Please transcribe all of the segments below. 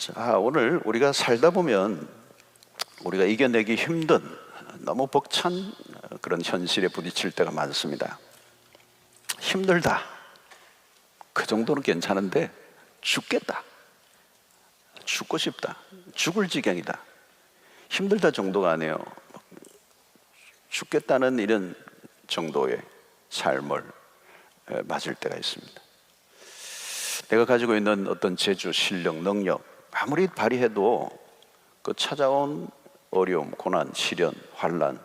자, 오늘 우리가 살다 보면 우리가 이겨내기 힘든 너무 벅찬 그런 현실에 부딪힐 때가 많습니다. 힘들다, 그 정도는 괜찮은데 죽겠다, 죽고 싶다, 죽을 지경이다, 힘들다 정도가 아니에요. 죽겠다는 이런 정도의 삶을 맞을 때가 있습니다. 내가 가지고 있는 어떤 재주, 실력, 능력 아무리 발휘해도 그 찾아온 어려움, 고난, 시련, 환난,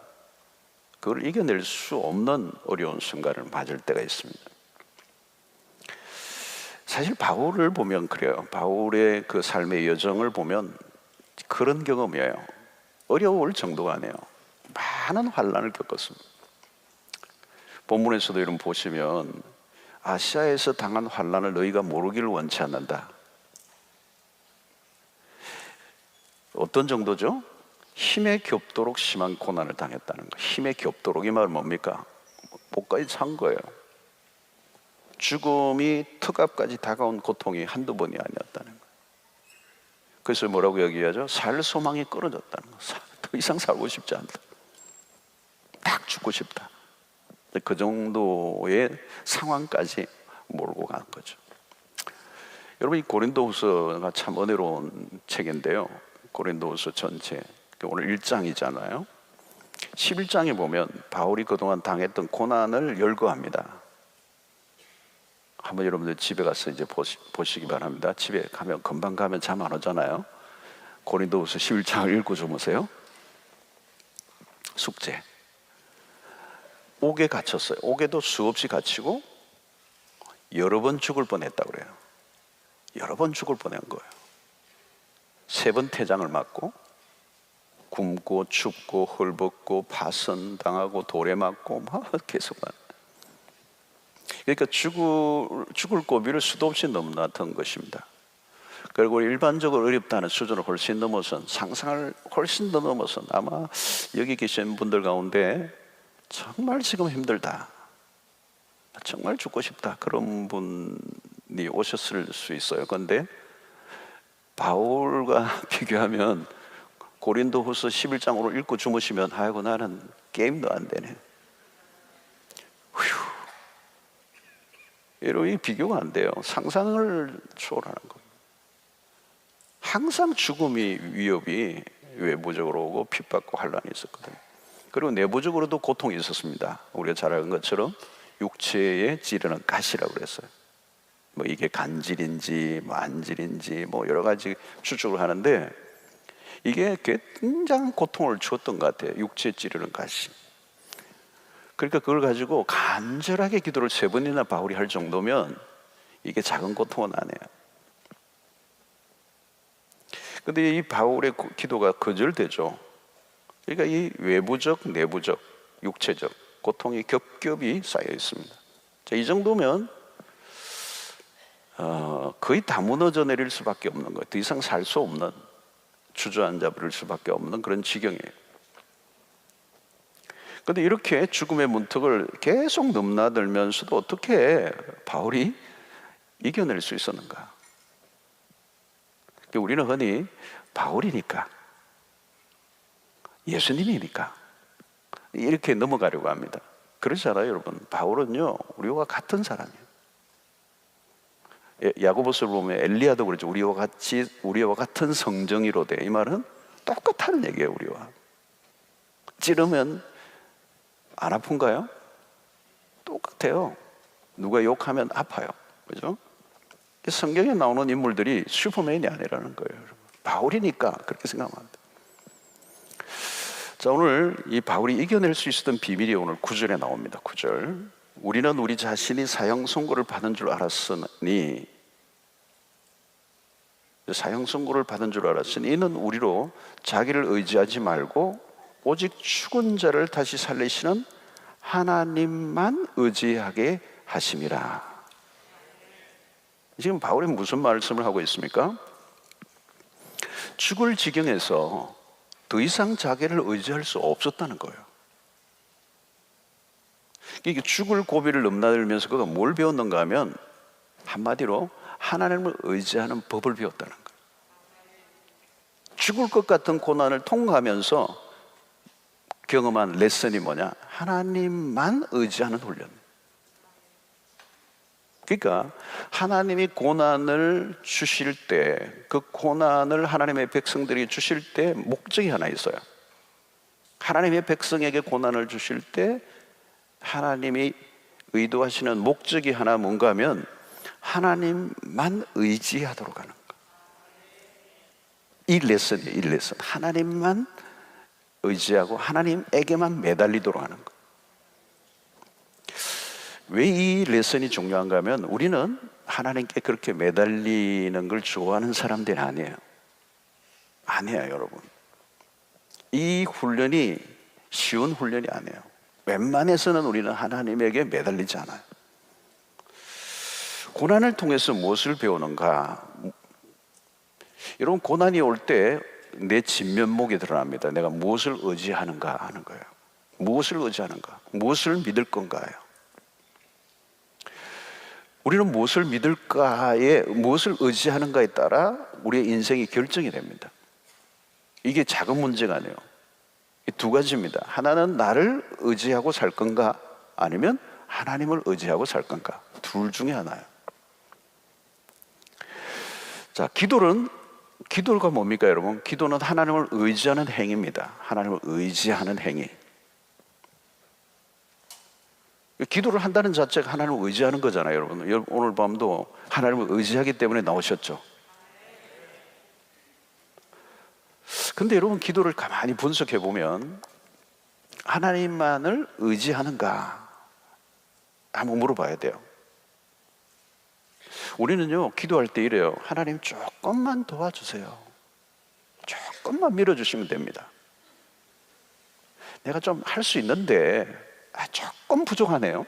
그걸 이겨낼 수 없는 어려운 순간을 맞을 때가 있습니다. 사실 바울을 보면 그래요. 바울의 그 삶의 여정을 보면 그런 경험이에요. 어려울 정도가 아니에요. 많은 환난을 겪었습니다. 본문에서도 이런 보시면 아시아에서 당한 환난을 너희가 모르기를 원치 않는다. 어떤 정도죠? 힘에 겹도록 심한 고난을 당했다는 거예요. 힘에 겹도록, 이 말은 뭡니까? 목까지 찬 거예요. 죽음이 턱앞까지 다가온 고통이 한두 번이 아니었다는 거예요. 그래서 뭐라고 얘기하죠? 살 소망이 끊어졌다는 거예요. 더 이상 살고 싶지 않다, 딱 죽고 싶다. 그 정도의 상황까지 몰고 간 거죠. 여러분, 이 고린도후서가 참 은혜로운 책인데요. 고린도후서 전체, 오늘 1장이잖아요 11장에 보면 바울이 그동안 당했던 고난을 열거합니다. 한번 여러분들 집에 가서 이제 보시기 바랍니다. 집에 가면 금방 가면 잠 안 오잖아요. 고린도후서 11장을 읽고 주무세요. 숙제. 옥에 갇혔어요. 옥에도 수없이 갇히고 여러 번 죽을 뻔했다고 그래요. 여러 번 죽을 뻔한 거예요. 3번 태장을 맞고 굶고 춥고 헐벗고 파선당하고 돌에 맞고 막 계속. 그러니까 죽을 고비를 수도 없이 넘나던 것입니다. 그리고 일반적으로 어렵다는 수준을 훨씬 넘어선, 상상을 훨씬 더 넘어선, 아마 여기 계신 분들 가운데 정말 지금 힘들다, 정말 죽고 싶다, 그런 분이 오셨을 수 있어요. 그런데 바울과 비교하면 고린도후서 11장으로 읽고 주무시면 아이고 나는 게임도 안 되네, 휴, 여러분, 이 비교가 안 돼요. 상상을 초월하는 거예요. 항상 죽음이 위협이 외부적으로 오고 핍박과 환란이 있었거든요. 그리고 내부적으로도 고통이 있었습니다. 우리가 잘 아는 것처럼 육체에 찌르는 가시라고 그랬어요. 뭐 이게 간질인지 뭐 안질인지 뭐 여러 가지 추측을 하는데 이게 굉장한 고통을 주었던 것 같아요. 육체에 찌르는 가시. 그러니까 그걸 가지고 간절하게 기도를 3번이나 바울이 할 정도면 이게 작은 고통은 아니에요. 근데 이 바울의 기도가 거절되죠. 그러니까 이 외부적, 내부적, 육체적 고통이 겹겹이 쌓여 있습니다. 자, 이 정도면 거의 다 무너져 내릴 수밖에 없는 거예요. 더 이상 살 수 없는, 주저앉아 버릴 수밖에 없는 그런 지경이에요. 그런데 이렇게 죽음의 문턱을 계속 넘나들면서도 어떻게 바울이 이겨낼 수 있었는가? 우리는 흔히 바울이니까, 예수님이니까 이렇게 넘어가려고 합니다. 그렇잖아요, 여러분. 바울은요, 우리와 같은 사람이에요. 야고보서를 보면 엘리야도 그러죠. 우리와 같은 성정이로되. 이 말은 똑같다는 얘기예요. 우리와 찌르면 안 아픈가요? 똑같아요. 누가 욕하면 아파요. 그죠? 성경에 나오는 인물들이 슈퍼맨이 아니라는 거예요. 바울이니까 그렇게 생각하면 안 돼요. 자, 오늘 이 바울이 이겨낼 수 있었던 비밀이 오늘 9절에 나옵니다. 9절. 우리는 우리 자신이 사형 선고를 받은 줄 알았으니, 사형 선고를 받은 줄 알았으니 이는 우리로 자기를 의지하지 말고 오직 죽은 자를 다시 살리시는 하나님만 의지하게 하심이라. 지금 바울이 무슨 말씀을 하고 있습니까? 죽을 지경에서 더 이상 자기를 의지할 수 없었다는 거예요. 이게 죽을 고비를 넘나들면서 그가 뭘 배웠는가 하면 한마디로 하나님을 의지하는 법을 배웠다는 거예요. 죽을 것 같은 고난을 통과하면서 경험한 레슨이 뭐냐? 하나님만 의지하는 훈련. 그러니까 하나님이 고난을 주실 때, 그 고난을 하나님의 백성들이 주실 때 목적이 하나 있어요. 하나님의 백성에게 고난을 주실 때 하나님이 의도하시는 목적이 하나 뭔가 하면 하나님만 의지하도록 하는 거. 이 레슨이에요. 이 레슨. 하나님만 의지하고 하나님에게만 매달리도록 하는 거. 왜 이 레슨이 중요한가 하면 우리는 하나님께 그렇게 매달리는 걸 좋아하는 사람들이 아니에요. 아니에요, 여러분. 이 훈련이 쉬운 훈련이 아니에요. 웬만해서는 우리는 하나님에게 매달리지 않아요. 고난을 통해서 무엇을 배우는가? 여러분, 고난이 올 때 내 진면목이 드러납니다. 내가 무엇을 의지하는가 하는 거예요. 무엇을 의지하는가? 무엇을 믿을 건가요? 우리는 무엇을 믿을까에, 무엇을 의지하는가에 따라 우리의 인생이 결정이 됩니다. 이게 작은 문제가 아니에요. 이 두 가지입니다. 하나는 나를 의지하고 살 건가, 아니면 하나님을 의지하고 살 건가. 둘 중에 하나예요. 자, 기도가 뭡니까, 여러분? 기도는 하나님을 의지하는 행위입니다. 하나님을 의지하는 행위. 기도를 한다는 자체가 하나님을 의지하는 거잖아요, 여러분. 오늘 밤도 하나님을 의지하기 때문에 나오셨죠. 근데 여러분, 기도를 가만히 분석해 보면 하나님만을 의지하는가 한번 물어봐야 돼요. 우리는요, 기도할 때 이래요. 하나님 조금만 도와주세요. 조금만 밀어주시면 됩니다. 내가 좀 할 수 있는데 조금 부족하네요.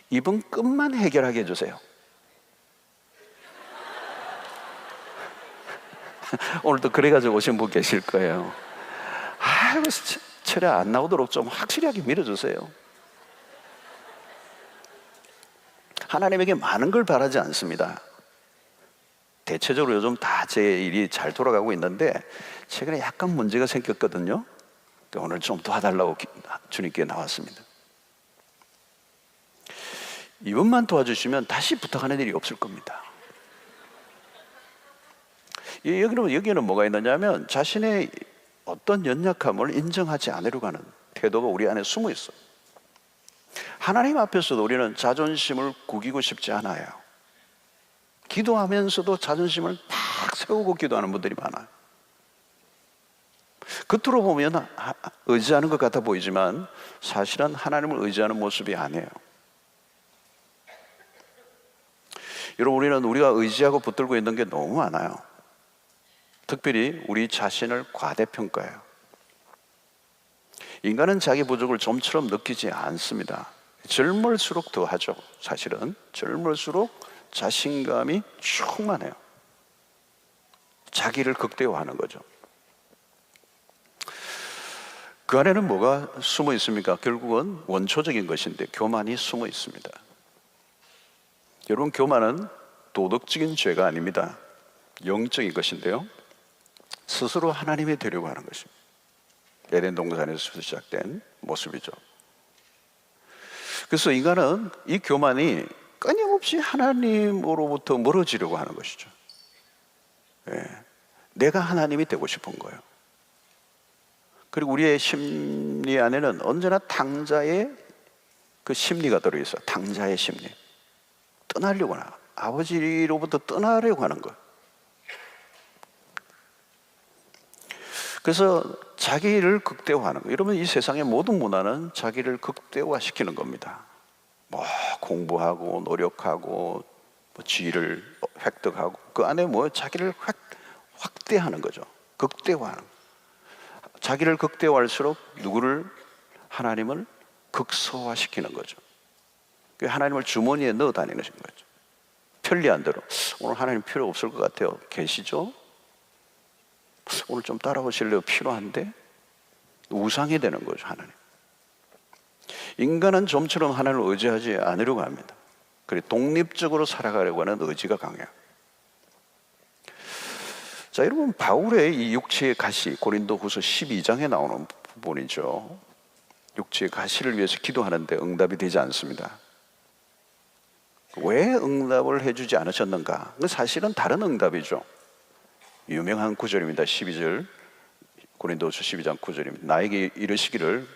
이번 끝만 해결하게 해주세요. 오늘도 그래가지고 오신 분 계실 거예요. 아이고, 철회 안 나오도록 좀 확실하게 밀어주세요. 하나님에게 많은 걸 바라지 않습니다. 대체적으로 요즘 다 제 일이 잘 돌아가고 있는데 최근에 약간 문제가 생겼거든요. 오늘 좀 도와달라고 주님께 나왔습니다. 이번만 도와주시면 다시 부탁하는 일이 없을 겁니다. 여기는 뭐가 있느냐면 자신의 어떤 연약함을 인정하지 않으려고 하는 태도가 우리 안에 숨어 있어요. 하나님 앞에서도 우리는 자존심을 구기고 싶지 않아요. 기도하면서도 자존심을 딱 세우고 기도하는 분들이 많아요. 겉으로 보면 의지하는 것 같아 보이지만 사실은 하나님을 의지하는 모습이 아니에요. 여러분, 우리가 의지하고 붙들고 있는 게 너무 많아요. 특별히 우리 자신을 과대평가해요. 인간은 자기 부족을 좀처럼 느끼지 않습니다. 젊을수록 더 하죠. 사실은 젊을수록 자신감이 충만해요. 자기를 극대화하는 거죠. 그 안에는 뭐가 숨어 있습니까? 결국은 원초적인 것인데 교만이 숨어 있습니다. 여러분, 교만은 도덕적인 죄가 아닙니다. 영적인 것인데요, 스스로 하나님이 되려고 하는 것입니다. 에덴 동산에서 시작된 모습이죠. 그래서 인간은 이 교만이 끊임없이 하나님으로부터 멀어지려고 하는 것이죠. 내가 하나님이 되고 싶은 거예요. 그리고 우리의 심리 안에는 언제나 탕자의 그 심리가 들어있어요. 탕자의 심리. 떠나려고 하는, 아버지로부터 떠나려고 하는 거예요. 그래서 자기를 극대화하는 거예요. 여러분, 이 세상의 모든 문화는 자기를 극대화시키는 겁니다. 뭐 공부하고 노력하고 뭐 지위를 획득하고 그 안에 뭐 자기를 확대하는 거죠. 극대화하는 거예요. 자기를 극대화할수록 누구를? 하나님을 극소화시키는 거죠. 하나님을 주머니에 넣어 다니는 거죠. 편리한 대로. 오늘 하나님 필요 없을 것 같아요. 계시죠? 오늘 좀 따라오실래요? 필요한데? 우상이 되는 거죠, 하나님. 인간은 좀처럼 하나님을 의지하지 않으려고 합니다. 그리고 독립적으로 살아가려고 하는 의지가 강해요. 자, 여러분, 바울의 이 육체의 가시, 고린도후서 12장에 나오는 부분이죠. 육체의 가시를 위해서 기도하는데 응답이 되지 않습니다. 왜 응답을 해주지 않으셨는가? 사실은 다른 응답이죠. 유명한 구절입니다. 12절, 고린도후서 12장 9절입니다. 나에게 이르시기를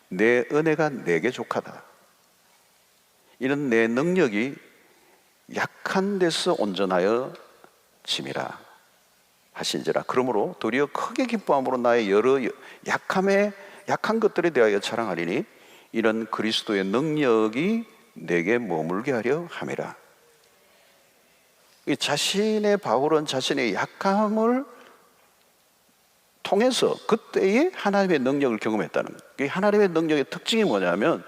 내 은혜가 내게 족하다. 이는 내 능력이 약한 데서 온전하여 짐이라 하신지라. 그러므로 도리어 크게 기뻐함으로 나의 여러 약한 것들에 대하여 자랑하리니 이런 그리스도의 능력이 내게 머물게 하려 함이라. 바울은 자신의 약함을 통해서 그때의 하나님의 능력을 경험했다는 거예요. 하나님의 능력의 특징이 뭐냐면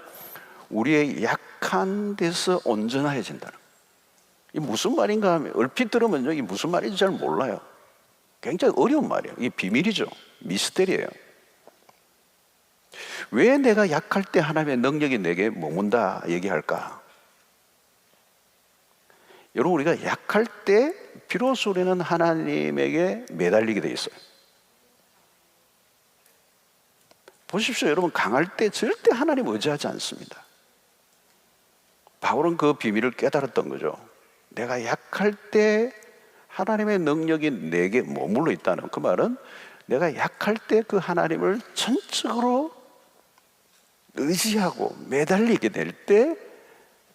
우리의 약한 데서 온전해진다는 거예요. 이게 무슨 말인가 하면 얼핏 들으면 이게 무슨 말인지 잘 몰라요. 굉장히 어려운 말이에요. 이게 비밀이죠. 미스테리예요. 왜 내가 약할 때 하나님의 능력이 내게 머문다 얘기할까? 여러분, 우리가 약할 때 비로소 우리는 하나님에게 매달리게 돼 있어요. 보십시오. 여러분, 강할 때 절대 하나님 의지하지 않습니다. 바울은 그 비밀을 깨달았던 거죠. 내가 약할 때 하나님의 능력이 내게 머물러 있다는 그 말은 내가 약할 때 그 하나님을 전적으로 의지하고 매달리게 될 때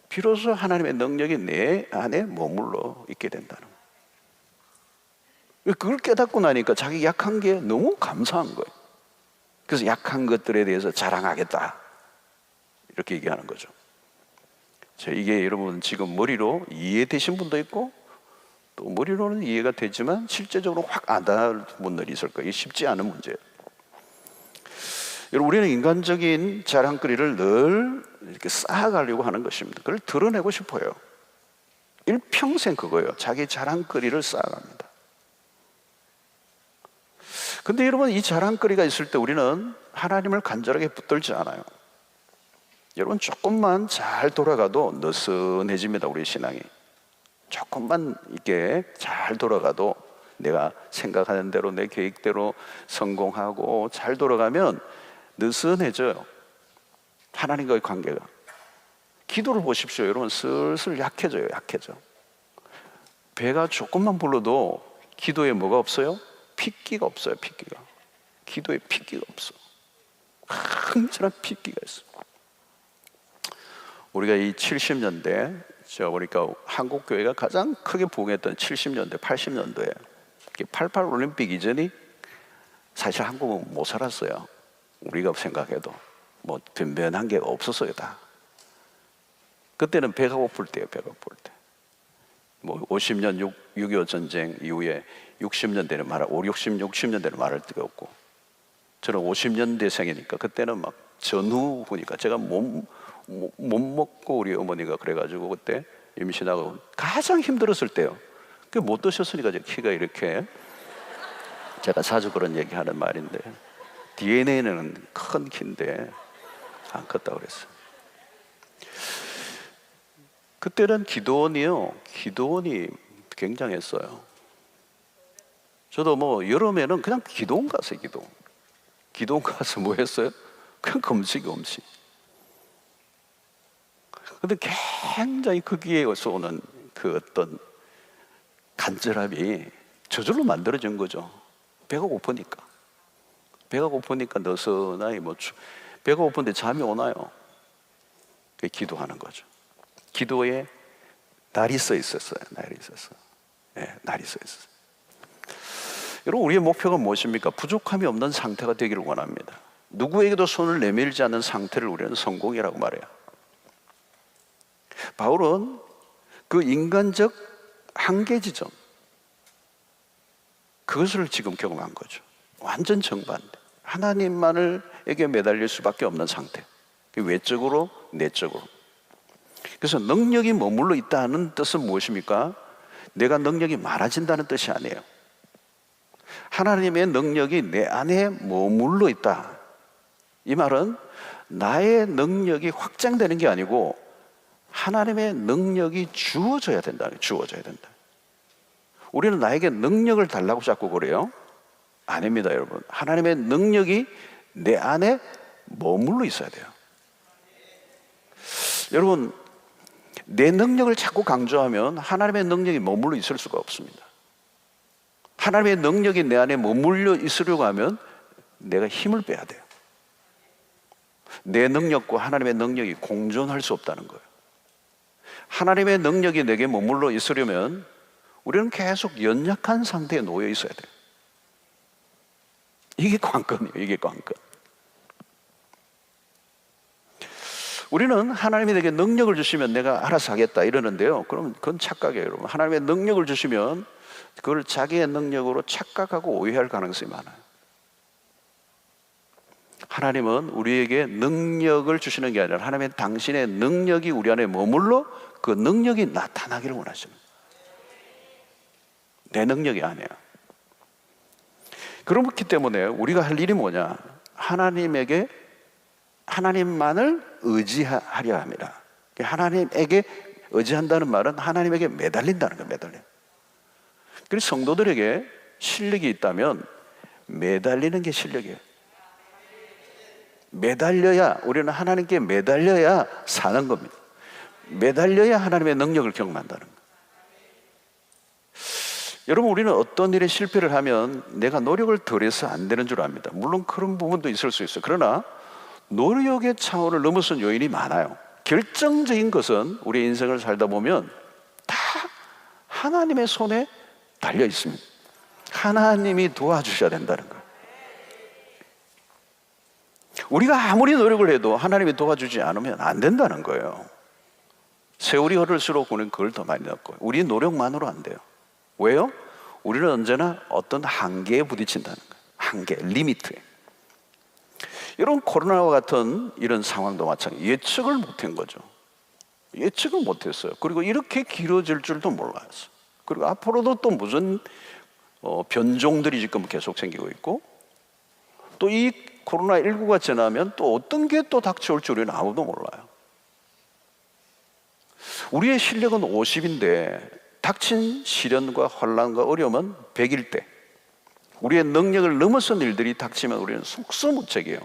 비로소 하나님의 능력이 내 안에 머물러 있게 된다는 거예요. 그걸 깨닫고 나니까 자기 약한 게 너무 감사한 거예요. 그래서 약한 것들에 대해서 자랑하겠다 이렇게 얘기하는 거죠. 자, 이게 여러분 지금 머리로 이해되신 분도 있고 또 머리로는 이해가 되지만 실제적으로 확 안 닿는 분들이 있을 거예요. 쉽지 않은 문제예요. 여러분, 우리는 인간적인 자랑거리를 늘 이렇게 쌓아가려고 하는 것입니다. 그걸 드러내고 싶어요. 일평생 그거예요. 자기 자랑거리를 쌓아갑니다. 근데 여러분, 이 자랑거리가 있을 때 우리는 하나님을 간절하게 붙들지 않아요. 여러분, 조금만 잘 돌아가도 느슨해집니다. 우리 신앙이. 조금만 이렇게 잘 돌아가도 내가 생각하는 대로 내 계획대로 성공하고 잘 돌아가면 느슨해져요. 하나님과의 관계가. 기도를 보십시오. 여러분, 슬슬 약해져요. 배가 조금만 불러도 기도에 뭐가 없어요? 핏기가 없어요. 기도에 핏기가 없어. 항상 핏기가 있어. 우리가 이 70년대 제가 보니까 한국 교회가 가장 크게 부흥했던 70년대, 80년도에 88 올림픽 이전이 사실 한국은 못 살았어요. 우리가 생각해도 뭐 변변한 게 없었어요. 다. 그때는 배가 고플 때예요. 뭐 50년 6.25 전쟁 이후에 60년대는 60년대는 말할 데가 없고, 저는 50년대생이니까 그때는 막 전후 보니까 제가 못 먹고 우리 어머니가 그래가지고 그때 임신하고 가장 힘들었을 때요. 그 못 드셨으니까 제 키가 이렇게, 제가 자주 그런 얘기하는 말인데 DNA는 큰 키인데 안 컸다고 그랬어요. 그때는 기도원이 굉장했어요. 저도 뭐 여름에는 그냥 기도원 갔어요. 기도원 가서 뭐 했어요? 그냥 금식. 근데 굉장히 거기에서 오는 그 어떤 간절함이 저절로 만들어진 거죠. 배가 고프니까 느슨하게 배가 고픈데 잠이 오나요? 기도하는 거죠. 기도에 날이 써 있었어요. 날이 써 있었어요. 여러분, 우리의 목표가 무엇입니까? 부족함이 없는 상태가 되기를 원합니다. 누구에게도 손을 내밀지 않는 상태를 우리는 성공이라고 말해요. 바울은 그 인간적 한계 지점, 그것을 지금 경험한 거죠. 완전 정반대. 하나님만에게 매달릴 수밖에 없는 상태. 외적으로, 내적으로. 그래서 능력이 머물러 있다는 뜻은 무엇입니까? 내가 능력이 많아진다는 뜻이 아니에요. 하나님의 능력이 내 안에 머물러 있다. 이 말은 나의 능력이 확장되는 게 아니고 하나님의 능력이 주어져야 된다. 우리는 나에게 능력을 달라고 자꾸 그래요. 아닙니다, 여러분. 하나님의 능력이 내 안에 머물러 있어야 돼요. 여러분, 내 능력을 자꾸 강조하면 하나님의 능력이 머물러 있을 수가 없습니다. 하나님의 능력이 내 안에 머물러 있으려고 하면 내가 힘을 빼야 돼요. 내 능력과 하나님의 능력이 공존할 수 없다는 거예요. 하나님의 능력이 내게 머물러 있으려면 우리는 계속 연약한 상태에 놓여 있어야 돼요. 이게 관건이에요. 이게 관건. 우리는 하나님이 내게 능력을 주시면 내가 알아서 하겠다 이러는데요. 그럼 그건 착각이에요, 여러분. 하나님의 능력을 주시면 그걸 자기의 능력으로 착각하고 오해할 가능성이 많아요. 하나님은 우리에게 능력을 주시는 게 아니라 하나님의 당신의 능력이 우리 안에 머물러 그 능력이 나타나기를 원하십니다. 내 능력이 아니에요. 그렇기 때문에 우리가 할 일이 뭐냐? 하나님만을 의지하려 합니다. 하나님에게 의지한다는 말은 하나님에게 매달린다는 거예요. 매달려. 그래서 성도들에게 실력이 있다면 매달리는 게 실력이에요. 매달려야, 우리는 하나님께 매달려야 사는 겁니다. 매달려야 하나님의 능력을 경험한다는 거예요. 여러분, 우리는 어떤 일에 실패를 하면 내가 노력을 덜해서 안 되는 줄 압니다. 물론 그런 부분도 있을 수 있어요. 그러나 노력의 차원을 넘어선 요인이 많아요. 결정적인 것은 우리 인생을 살다 보면 다 하나님의 손에 달려 있습니다. 하나님이 도와주셔야 된다는 거예요. 우리가 아무리 노력을 해도 하나님이 도와주지 않으면 안 된다는 거예요. 세월이 흐를수록 우리는 그걸 더 많이 넣고, 우리 노력만으로 안 돼요. 왜요? 우리는 언제나 어떤 한계에 부딪힌다는 거예요. 한계, 리미트에. 이런 코로나와 같은 이런 상황도 마찬가지. 예측을 못한 거죠. 예측을 못했어요. 그리고 이렇게 길어질 줄도 몰랐어요. 그리고 앞으로도 또 무슨 변종들이 지금 계속 생기고 있고, 또 이 코로나19가 지나면 또 어떤 게 또 닥쳐올 줄 우리는 아무도 몰라요. 우리의 실력은 50인데 닥친 시련과 혼란과 어려움은 100일 때, 우리의 능력을 넘어선 일들이 닥치면 우리는 속수무책이에요.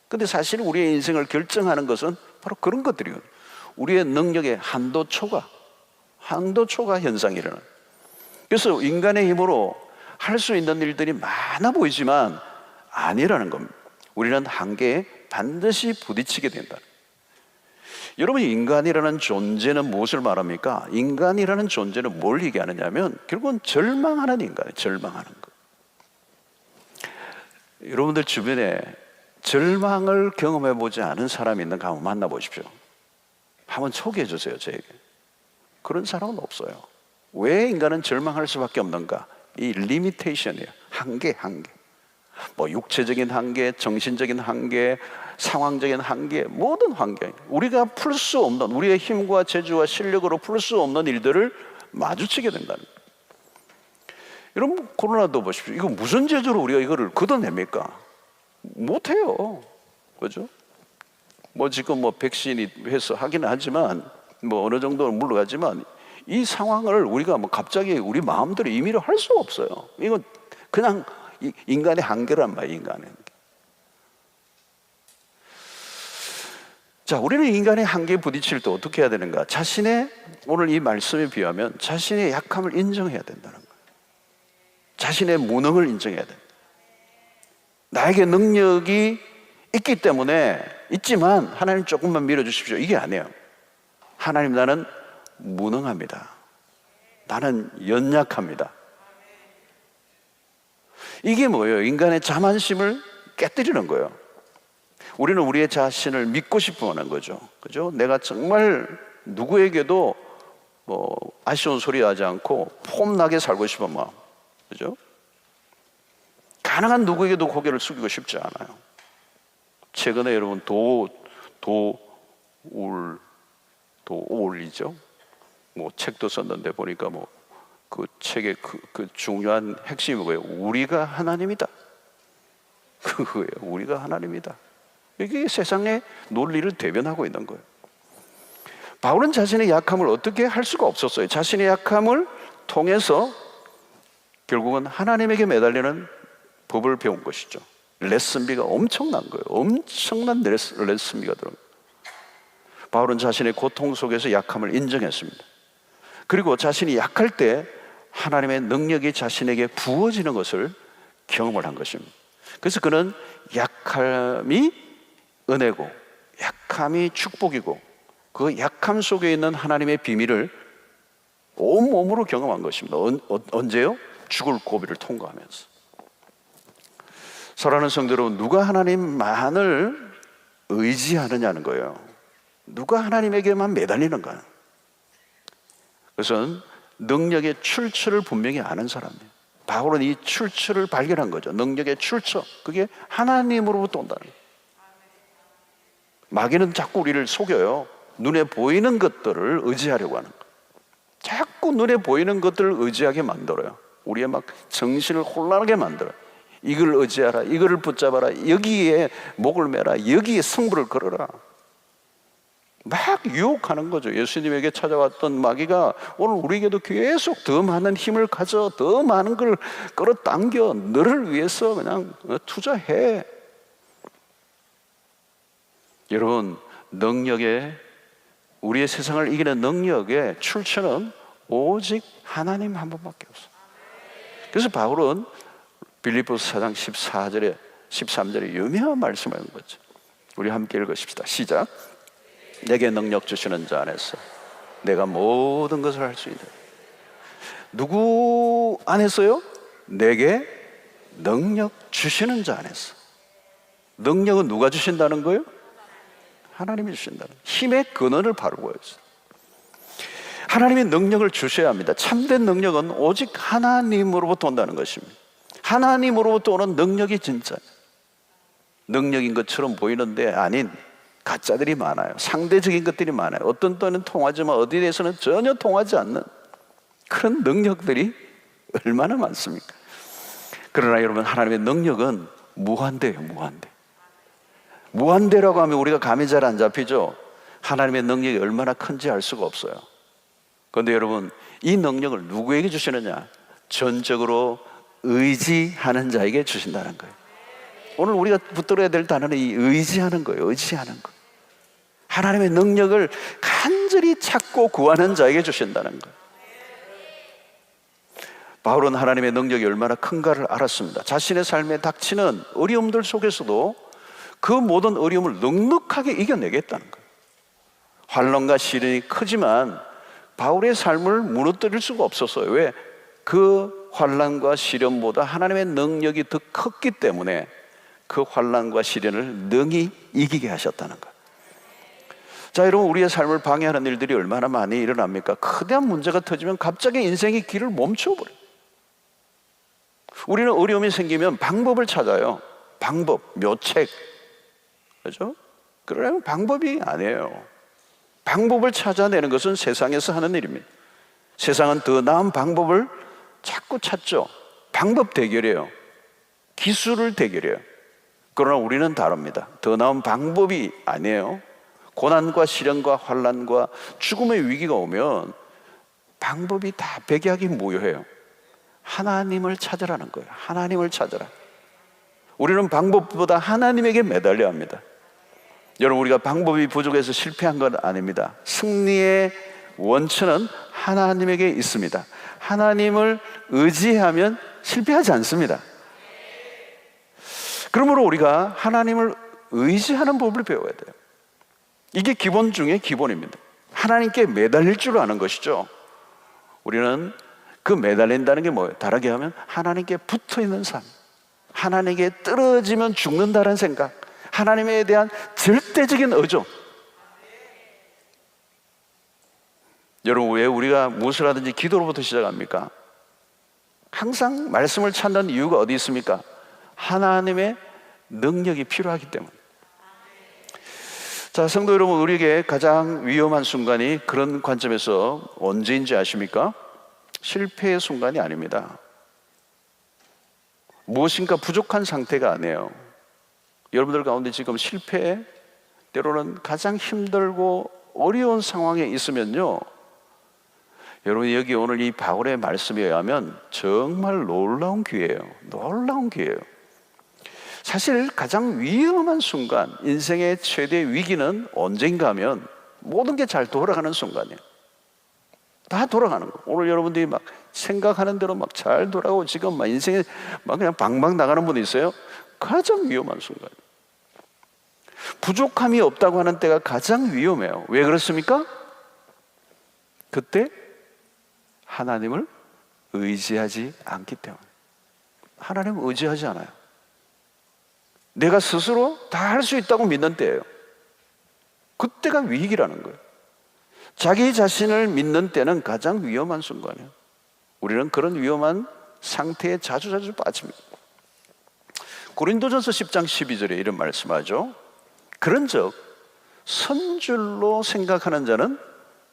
근데 사실 우리의 인생을 결정하는 것은 바로 그런 것들이에요. 우리의 능력의 한도 초과 현상이 일어나요. 그래서 인간의 힘으로 할 수 있는 일들이 많아 보이지만 아니라는 겁니다. 우리는 한계에 반드시 부딪히게 된다. 여러분, 인간이라는 존재는 무엇을 말합니까? 인간이라는 존재는 뭘 얘기하느냐면 결국은 절망하는 인간이에요. 절망하는 것. 여러분들 주변에 절망을 경험해보지 않은 사람이 있는가 한번 만나보십시오. 한번 소개해 주세요, 저에게. 그런 사람은 없어요. 왜 인간은 절망할 수밖에 없는가? 이 리미테이션이에요. 한계. 뭐 육체적인 한계, 정신적인 한계, 상황적인 한계, 모든 환경, 우리가 풀 수 없는, 우리의 힘과 재주와 실력으로 풀 수 없는 일들을 마주치게 된다는 거예요. 여러분, 코로나도 보십시오. 이거 무슨 재주로 우리가 이거를 걷어냅니까? 못해요. 그죠? 뭐 지금 뭐 백신이 해서 하기는 하지만, 뭐 어느 정도는 물러가지만, 이 상황을 우리가 뭐 갑자기 우리 마음대로 임의로 할 수가 없어요. 이건 그냥 인간의 한계란 말이에요, 인간의 한계. 자, 우리는 인간의 한계에 부딪힐 때 어떻게 해야 되는가? 오늘 이 말씀에 비하면 자신의 약함을 인정해야 된다는 거예요. 자신의 무능을 인정해야 된다. 나에게 능력이 있기 때문에 있지만 하나님 조금만 밀어주십시오. 이게 아니에요. 하나님, 나는 무능합니다. 나는 연약합니다. 이게 뭐예요? 인간의 자만심을 깨뜨리는 거예요. 우리는 우리의 자신을 믿고 싶어 하는 거죠. 그죠? 내가 정말 누구에게도 아쉬운 소리 하지 않고 폼나게 살고 싶은 마음. 그죠? 가능한 누구에게도 고개를 숙이고 싶지 않아요. 최근에 여러분 도울이죠. 뭐 책도 썼는데 보니까 뭐 그 책의 그 중요한 핵심이 뭐예요? 우리가 하나님이다. 그거예요. 우리가 하나님이다. 이게 세상의 논리를 대변하고 있는 거예요. 바울은 자신의 약함을 어떻게 할 수가 없었어요. 자신의 약함을 통해서 결국은 하나님에게 매달리는 법을 배운 것이죠. 레슨비가 엄청난 거예요. 엄청난 레슨비가 들어갑니다. 바울은 자신의 고통 속에서 약함을 인정했습니다. 그리고 자신이 약할 때 하나님의 능력이 자신에게 부어지는 것을 경험을 한 것입니다. 그래서 그는 약함이 은혜고 약함이 축복이고 그 약함 속에 있는 하나님의 비밀을 온몸으로 경험한 것입니다. 언제요? 죽을 고비를 통과하면서. 사랑하는 성도 여러분, 누가 하나님만을 의지하느냐는 거예요. 누가 하나님에게만 매달리는가. 그것은 능력의 출처를 분명히 아는 사람이에요. 바울은 이 출처를 발견한 거죠. 능력의 출처, 그게 하나님으로부터 온다는 거예요. 마귀는 자꾸 우리를 속여요. 눈에 보이는 것들을 의지하려고 하는 거예요. 자꾸 눈에 보이는 것들을 의지하게 만들어요. 우리의 막 정신을 혼란하게 만들어요. 이걸 의지하라, 이거를 붙잡아라, 여기에 목을 매라, 여기에 승부를 걸어라. 막 유혹하는 거죠. 예수님에게 찾아왔던 마귀가 오늘 우리에게도 계속 더 많은 힘을 가져, 더 많은 걸 끌어당겨, 너를 위해서 그냥 투자해. 여러분, 우리의 세상을 이기는 능력의 출처는 오직 하나님 한 분밖에 없어요. 그래서 바울은 빌립보서 4장 14절에 13절에 유명한 말씀을 하는 거죠. 우리 함께 읽으십시다. 시작. 내게 능력 주시는 자 안에서 내가 모든 것을 할 수 있다. 누구 안에서요? 내게 능력 주시는 자 안에서. 능력은 누가 주신다는 거예요? 하나님이 주신다는 거예요. 힘의 근원을 바로 보여주세요. 하나님의 능력을 주셔야 합니다. 참된 능력은 오직 하나님으로부터 온다는 것입니다. 하나님으로부터 오는 능력이 진짜예요. 능력인 것처럼 보이는데 아닌 가짜들이 많아요. 상대적인 것들이 많아요. 어떤 때는 통하지만 어디에 대해서는 전혀 통하지 않는 그런 능력들이 얼마나 많습니까? 그러나 여러분, 하나님의 능력은 무한대예요. 무한대라고 하면 우리가 감이 잘 안 잡히죠. 하나님의 능력이 얼마나 큰지 알 수가 없어요. 그런데 여러분, 이 능력을 누구에게 주시느냐? 전적으로 의지하는 자에게 주신다는 거예요. 오늘 우리가 붙들어야 될 단어는 이 의지하는 거예요. 의지하는 거. 하나님의 능력을 간절히 찾고 구하는 자에게 주신다는 거예요. 바울은 하나님의 능력이 얼마나 큰가를 알았습니다. 자신의 삶에 닥치는 어려움들 속에서도 그 모든 어려움을 넉넉하게 이겨내겠다는 거예요. 환난과 시련이 크지만 바울의 삶을 무너뜨릴 수가 없었어요. 왜? 그 환난과 시련보다 하나님의 능력이 더 컸기 때문에 그 환난과 시련을 능히 이기게 하셨다는 거예요. 자, 여러분, 우리의 삶을 방해하는 일들이 얼마나 많이 일어납니까? 거대한 문제가 터지면 갑자기 인생의 길을 멈춰버려요. 우리는 어려움이 생기면 방법을 찾아요. 방법, 묘책. 그렇죠? 그러려면 방법이 아니에요. 방법을 찾아내는 것은 세상에서 하는 일입니다. 세상은 더 나은 방법을 자꾸 찾죠. 방법 대결이에요. 기술을 대결해요. 그러나 우리는 다릅니다. 더 나은 방법이 아니에요. 고난과 시련과 환난과 죽음의 위기가 오면 방법이 다 백약이 모여해요. 하나님을 찾으라는 거예요. 하나님을 찾으라. 우리는 방법보다 하나님에게 매달려야 합니다. 여러분, 우리가 방법이 부족해서 실패한 건 아닙니다. 승리의 원천은 하나님에게 있습니다. 하나님을 의지하면 실패하지 않습니다. 그러므로 우리가 하나님을 의지하는 법을 배워야 돼요. 이게 기본 중에 기본입니다. 하나님께 매달릴 줄 아는 것이죠. 우리는 그 매달린다는 게 뭐예요? 다르게 하면 하나님께 붙어있는 삶, 하나님께 떨어지면 죽는다는 생각, 하나님에 대한 절대적인 의존. 여러분, 왜 우리가 무엇을 하든지 기도로부터 시작합니까? 항상 말씀을 찾는 이유가 어디 있습니까? 하나님의 능력이 필요하기 때문에. 자, 성도 여러분, 우리에게 가장 위험한 순간이 그런 관점에서 언제인지 아십니까? 실패의 순간이 아닙니다. 무엇인가 부족한 상태가 아니에요. 여러분들 가운데 지금 실패, 때로는 가장 힘들고 어려운 상황에 있으면요, 여러분, 여기 오늘 이 바울의 말씀에 의하면 정말 놀라운 기회예요. 놀라운 기회예요. 사실 가장 위험한 순간, 인생의 최대 위기는 언젠가 하면 모든 게 잘 돌아가는 순간이에요. 다 돌아가는 거. 오늘 여러분들이 막 생각하는 대로 막 잘 돌아가고 지금 막 인생에 막 그냥 방방 나가는 분이 있어요. 가장 위험한 순간. 부족함이 없다고 하는 때가 가장 위험해요. 왜 그렇습니까? 그때 하나님을 의지하지 않기 때문에. 하나님을 의지하지 않아요. 내가 스스로 다 할 수 있다고 믿는 때예요. 그때가 위기라는 거예요. 자기 자신을 믿는 때는 가장 위험한 순간이에요. 우리는 그런 위험한 상태에 자주 빠집니다. 고린도전서 10장 12절에 이런 말씀하죠. 그런즉 선줄로 생각하는 자는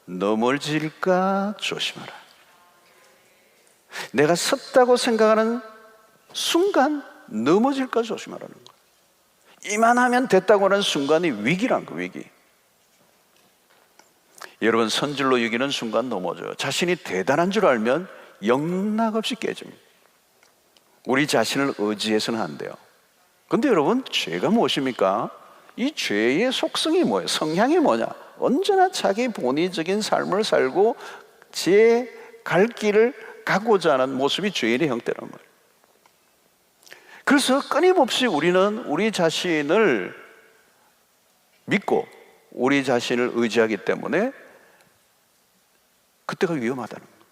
넘어질까 조심하라. 내가 섰다고 생각하는 순간 넘어질까 조심하라는 거예요. 이만하면 됐다고 하는 순간이 위기란 거예요. 위기. 여러분, 선줄로 여기는 순간 넘어져요. 자신이 대단한 줄 알면 영락없이 깨집니다. 우리 자신을 의지해서는 안 돼요. 근데 여러분, 죄가 무엇입니까? 이 죄의 속성이 뭐예요? 성향이 뭐냐? 언제나 자기 본의적인 삶을 살고 제 갈 길을 가고자 하는 모습이 죄인의 형태란 말이에요. 그래서 끊임없이 우리는 우리 자신을 믿고 우리 자신을 의지하기 때문에 그때가 위험하다는 거예요.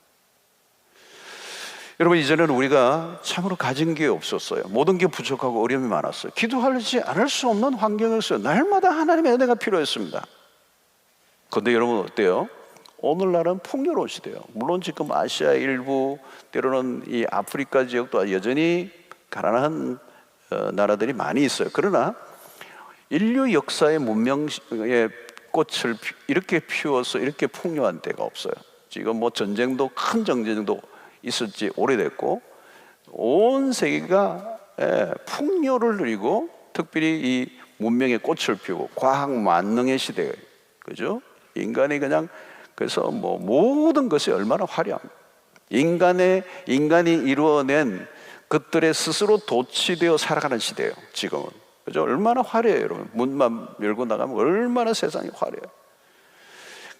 여러분, 이전에는 우리가 참으로 가진 게 없었어요. 모든 게 부족하고 어려움이 많았어요. 기도하지 않을 수 없는 환경이었어요. 날마다 하나님의 은혜가 필요했습니다. 그런데 여러분 어때요? 오늘날은 풍요로운 시대예요. 물론 지금 아시아 일부, 때로는 이 아프리카 지역도 여전히 가난한 나라들이 많이 있어요. 그러나 인류 역사의 문명의 꽃을 이렇게 피워서 이렇게 풍요한 때가 없어요. 지금 뭐 전쟁도, 큰 전쟁도 있었지 오래됐고, 온 세계가 풍요를 누리고 특별히 이 문명의 꽃을 피우고 과학 만능의 시대예요. 그죠? 인간이 그냥 그래서 뭐 모든 것이 얼마나 화려합니다. 인간이 이루어낸 것들에 스스로 도취되어 살아가는 시대예요. 지금은. 그죠? 얼마나 화려해요, 여러분. 문만 열고 나가면 얼마나 세상이 화려해요.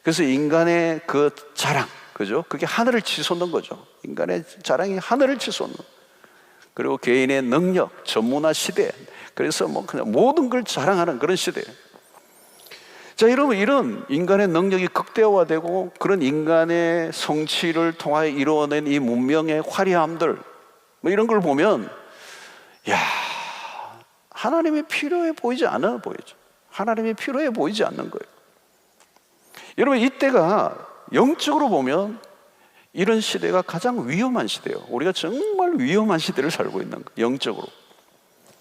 그래서 인간의 그 자랑, 그죠? 그게 하늘을 치솟는 거죠. 인간의 자랑이 하늘을 치솟는. 그리고 개인의 능력, 전문화 시대. 그래서 뭐 그냥 모든 걸 자랑하는 그런 시대예요. 자, 여러분, 이런 인간의 능력이 극대화되고 그런 인간의 성취를 통하여 이루어낸 이 문명의 화려함들, 뭐 이런 걸 보면, 야, 하나님이 필요해 보이지 않아 보이죠. 하나님이 필요해 보이지 않는 거예요. 여러분, 이때가 영적으로 보면 이런 시대가 가장 위험한 시대예요. 우리가 정말 위험한 시대를 살고 있는 거예요. 영적으로.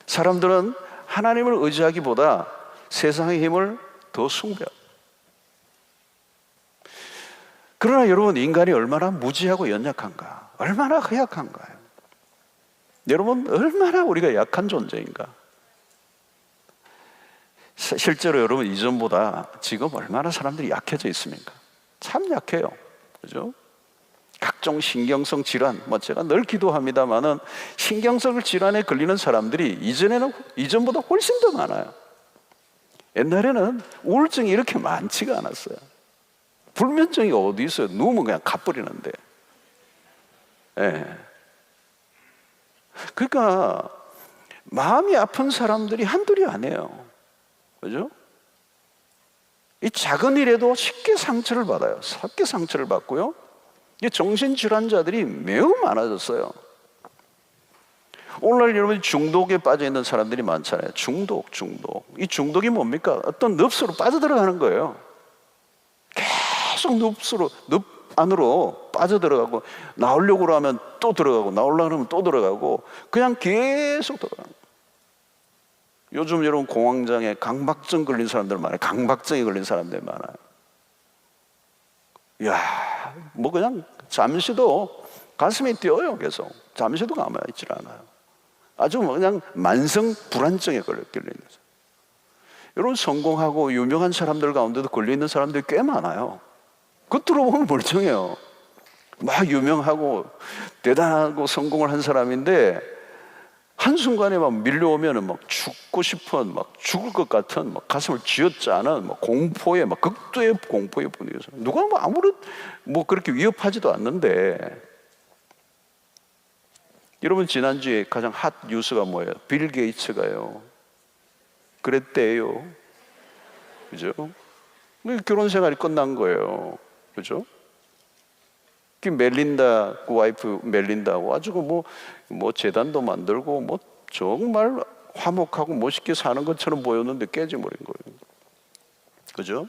사람들은 하나님을 의지하기보다 세상의 힘을 더 숭배해요. 그러나 여러분, 인간이 얼마나 무지하고 연약한가, 얼마나 허약한가요? 여러분, 얼마나 우리가 약한 존재인가. 실제로 여러분, 이전보다 지금 얼마나 사람들이 약해져 있습니까? 참 약해요. 그죠? 각종 신경성 질환, 뭐 제가 늘 기도합니다만은 신경성 질환에 걸리는 사람들이 이전보다 훨씬 더 많아요. 옛날에는 우울증이 이렇게 많지가 않았어요. 불면증이 어디 있어요? 누우면 그냥 가버리는데. 예. 그러니까 마음이 아픈 사람들이 한둘이 아니에요. 그죠? 이 작은 일에도 쉽게 상처를 받아요. 쉽게 상처를 받고요. 이 정신질환자들이 매우 많아졌어요. 오늘날 여러분, 중독에 빠져 있는 사람들이 많잖아요. 중독. 이 중독이 뭡니까? 어떤 늪으로 빠져들어가는 거예요. 계속 늪 안으로 빠져들어가고, 나오려고 하면 또 들어가고, 나오려고 하면 또 들어가고, 그냥 계속 들어가는 거예요. 요즘 여러분, 공황장애, 강박증 걸린 사람들 많아요. 강박증에 걸린 사람들 많아요. 이야, 뭐 그냥 잠시도 가슴이 뛰어요. 계속 잠시도 가만히 있질 않아요. 아주 그냥 만성 불안증에 걸려 있는 거죠. 여러분, 성공하고 유명한 사람들 가운데도 걸려 있는 사람들이 꽤 많아요. 겉으로 보면 멀쩡해요. 막 유명하고 대단하고 성공을 한 사람인데 한순간에 막 밀려오면은 막 죽고 싶은, 막 죽을 것 같은, 막 가슴을 쥐어짜는 막 공포에, 막 극도의 공포에 분위기에서 누가 뭐 아무런 뭐 그렇게 위협하지도 않는데, 여러분 지난주에 가장 핫 뉴스가 뭐예요? 빌 게이츠가요 그랬대요. 그죠? 결혼 생활이 끝난 거예요. 그죠? 그 멜린다, 그 와이프 멜린다하고 아주 뭐 재단도 만들고 뭐 정말 화목하고 멋있게 사는 것처럼 보였는데 깨져버린 거예요. 그죠?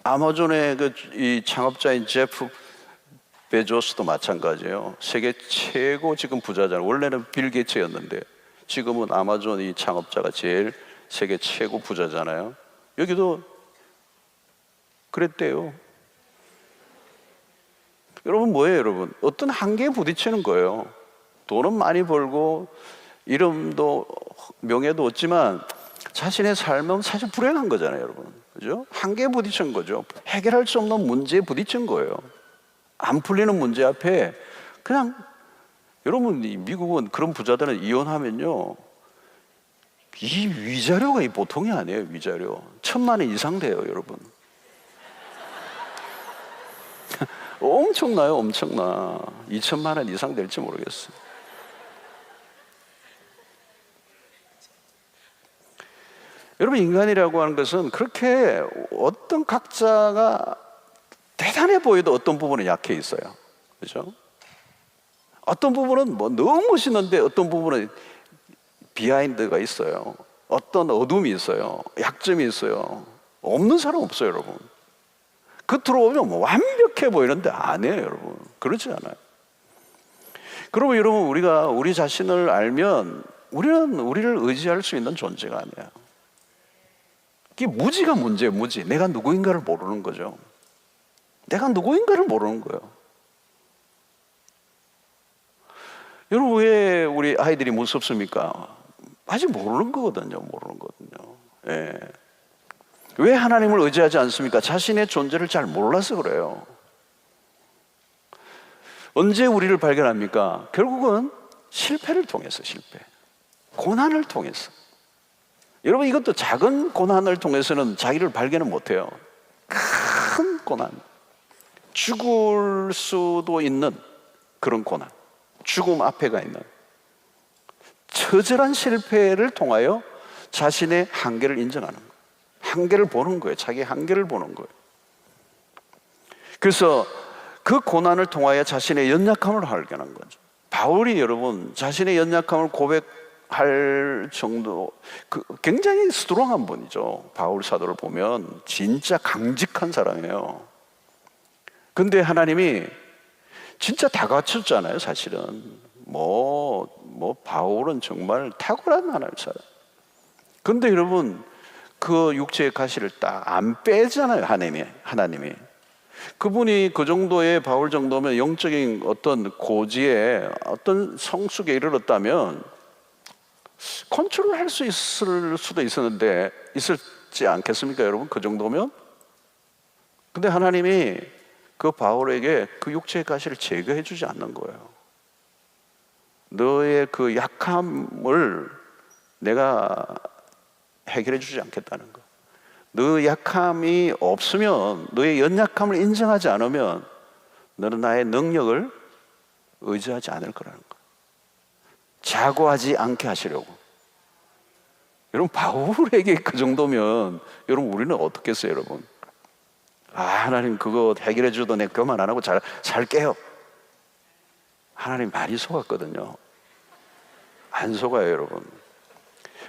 아마존의 이 창업자인 제프 베조스도 마찬가지예요. 세계 최고 지금 부자잖아요. 원래는 빌 게이츠였는데 지금은 아마존 이 창업자가 제일 세계 최고 부자잖아요. 여기도 그랬대요. 여러분 뭐예요, 여러분? 어떤 한계에 부딪히는 거예요. 돈은 많이 벌고 이름도 명예도 얻지만 자신의 삶은 사실 불행한 거잖아요, 여러분. 그죠? 한계에 부딪힌 거죠. 해결할 수 없는 문제에 부딪힌 거예요. 안 풀리는 문제 앞에 그냥, 여러분 미국은 그런 부자들은 이혼하면요, 이 위자료가 이 보통이 아니에요. 위자료 1,000만 원 이상 돼요, 여러분. 엄청나요, 엄청나. 2,000만 원 이상 될지 모르겠어요. 여러분 인간이라고 하는 것은 그렇게 어떤 각자가 대단해 보여도 어떤 부분은 약해 있어요. 그렇죠? 어떤 부분은 뭐 너무 멋있는데 어떤 부분은 비하인드가 있어요. 어떤 어둠이 있어요. 약점이 있어요. 없는 사람 없어요, 여러분. 겉으로 보면 뭐 완벽해 보이는데 아니에요, 여러분. 그렇지 않아요. 그러면 여러분 우리가 우리 자신을 알면 우리는 우리를 의지할 수 있는 존재가 아니에요. 이게 무지가 문제예요, 무지. 내가 누구인가를 모르는 거죠. 내가 누구인가를 모르는 거예요. 여러분 왜 우리 아이들이 무섭습니까? 아직 모르는 거거든요. 모르는 거거든요. 예. 왜 하나님을 의지하지 않습니까? 자신의 존재를 잘 몰라서 그래요. 언제 우리를 발견합니까? 결국은 실패를 통해서, 실패. 고난을 통해서. 여러분 이것도 작은 고난을 통해서는 자기를 발견을 못해요. 큰 고난. 죽을 수도 있는 그런 고난. 죽음 앞에 가 있는 처절한 실패를 통하여 자신의 한계를 인정하는 거예요. 한계를 보는 거예요. 자기의 한계를 보는 거예요. 그래서 그 고난을 통하여 자신의 연약함을 발견한 거죠. 바울이 여러분 자신의 연약함을 고백할 정도, 굉장히 스트롱한 분이죠. 바울 사도를 보면 진짜 강직한 사람이에요. 근데 하나님이 진짜 다 갖췄잖아요, 사실은. 바울은 정말 탁월한 하나님 사람. 근데 여러분, 그 육체의 가시를 딱 안 빼잖아요, 하나님이. 그분이 그 정도의 바울 정도면 영적인 어떤 고지에 어떤 성숙에 이르렀다면 컨트롤할 수 있을 수도 있었는데, 있었지 않겠습니까, 여러분? 그 정도면? 근데 하나님이 그 바울에게 그 육체의 가시를 제거해 주지 않는 거예요. 너의 그 약함을 내가 해결해 주지 않겠다는 거. 너 약함이 없으면, 너의 연약함을 인정하지 않으면 너는 나의 능력을 의지하지 않을 거라는 거. 자고하지 않게 하시려고. 여러분 바울에게 그 정도면 여러분 우리는 어떻겠어요, 여러분? 하나님 그거 해결해 줘도 내가 그만 안 하고 살게요. 하나님 많이 속았거든요. 안 속아요, 여러분.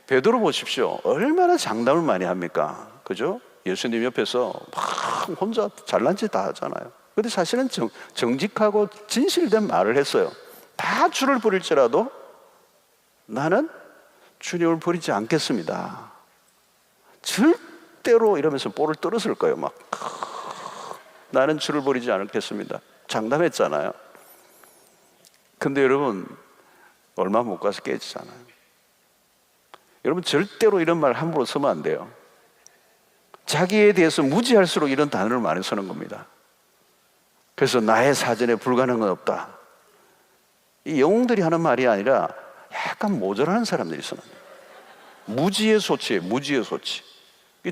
베드로 보십시오. 얼마나 장담을 많이 합니까? 그죠? 예수님 옆에서 막 혼자 잘난 짓 다 하잖아요. 근데 사실은 정직하고 진실된 말을 했어요. 다 주를 버릴지라도 나는 주님을 버리지 않겠습니다. 절대로 이러면서 볼을 떨었을 거예요. 막 나는 주를 버리지 않겠습니다. 장담했잖아요. 근데 여러분 얼마 못 가서 깨지잖아요. 여러분 절대로 이런 말 함부로 쓰면 안 돼요. 자기에 대해서 무지할수록 이런 단어를 많이 쓰는 겁니다. 그래서 나의 사전에 불가능은 없다. 이 영웅들이 하는 말이 아니라 약간 모자라는 사람들이 있어요. 무지의 소치예요. 무지의 소치.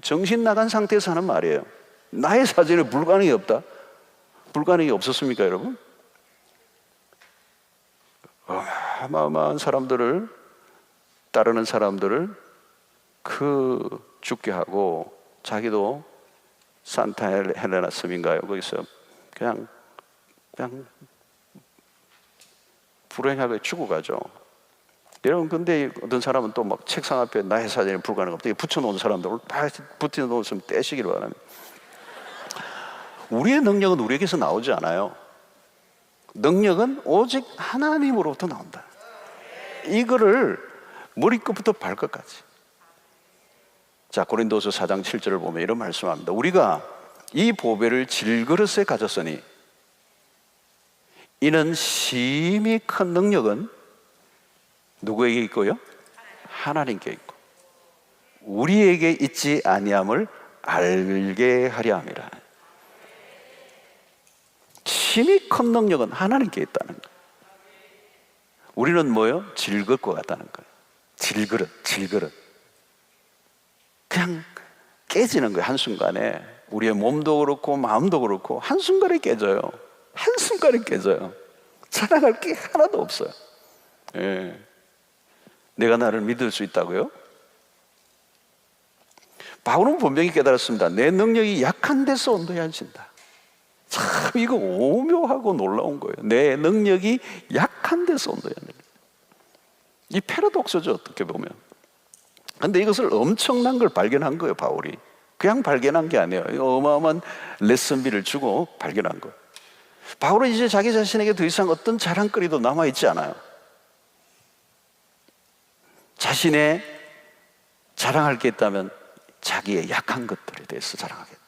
정신 나간 상태에서 하는 말이에요. 나의 사전에 불가능이 없다. 불가능이 없었습니까, 여러분? 어마어마한 사람들을 따르는 사람들을 죽게 하고 자기도 산타 헬레나 섬인가요? 거기서 그냥 불행하게 죽어가죠. 여러분, 근데 어떤 사람은 또 막 책상 앞에 나의 사전에 불가능한 없다 붙여놓은 사람들을 다 붙여놓으면 떼시기를 바랍니다. 우리의 능력은 우리에게서 나오지 않아요. 능력은 오직 하나님으로부터 나온다. 이거를 머리끝부터 발끝까지. 자, 고린도서 4장 7절을 보면 이런 말씀합니다. 우리가 이 보배를 질그릇에 가졌으니 이는 심히 큰 능력은 누구에게 있고요? 하나님께 있고 우리에게 있지 아니함을 알게 하려 함이라. 심히 큰 능력은 하나님께 있다는 거예요. 우리는 뭐요? 질그릇과 같다는 거예요. 질그릇. 그냥 깨지는 거예요. 한순간에. 우리의 몸도 그렇고 마음도 그렇고 한순간에 깨져요. 한순간에 깨져요. 자랑할 게 하나도 없어요. 예. 내가 나를 믿을 수 있다고요? 바울은 분명히 깨달았습니다. 내 능력이 약한 데서 온도해진다. 참 이거 오묘하고 놀라운 거예요. 내 능력이 약한 데서 온도해진다. 이 패러독스죠, 어떻게 보면. 근데 이것을 엄청난 걸 발견한 거예요, 바울이. 그냥 발견한 게 아니에요. 어마어마한 레슨비를 주고 발견한 거예요. 바울은 이제 자기 자신에게 더 이상 어떤 자랑거리도 남아있지 않아요. 자신의 자랑할 게 있다면 자기의 약한 것들에 대해서 자랑하겠다.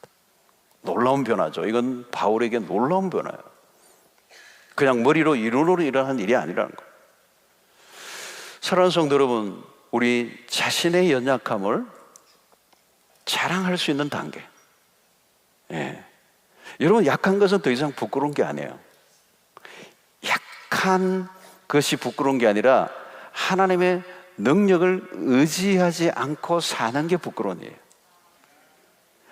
놀라운 변화죠. 이건 바울에게 놀라운 변화예요. 그냥 머리로 이론으로 일어나는 일이 아니라는 거예요. 사랑하는 성도 여러분, 우리 자신의 연약함을 자랑할 수 있는 단계. 예. 여러분, 약한 것은 더 이상 부끄러운 게 아니에요. 약한 것이 부끄러운 게 아니라 하나님의 능력을 의지하지 않고 사는 게 부끄러운 일이에요.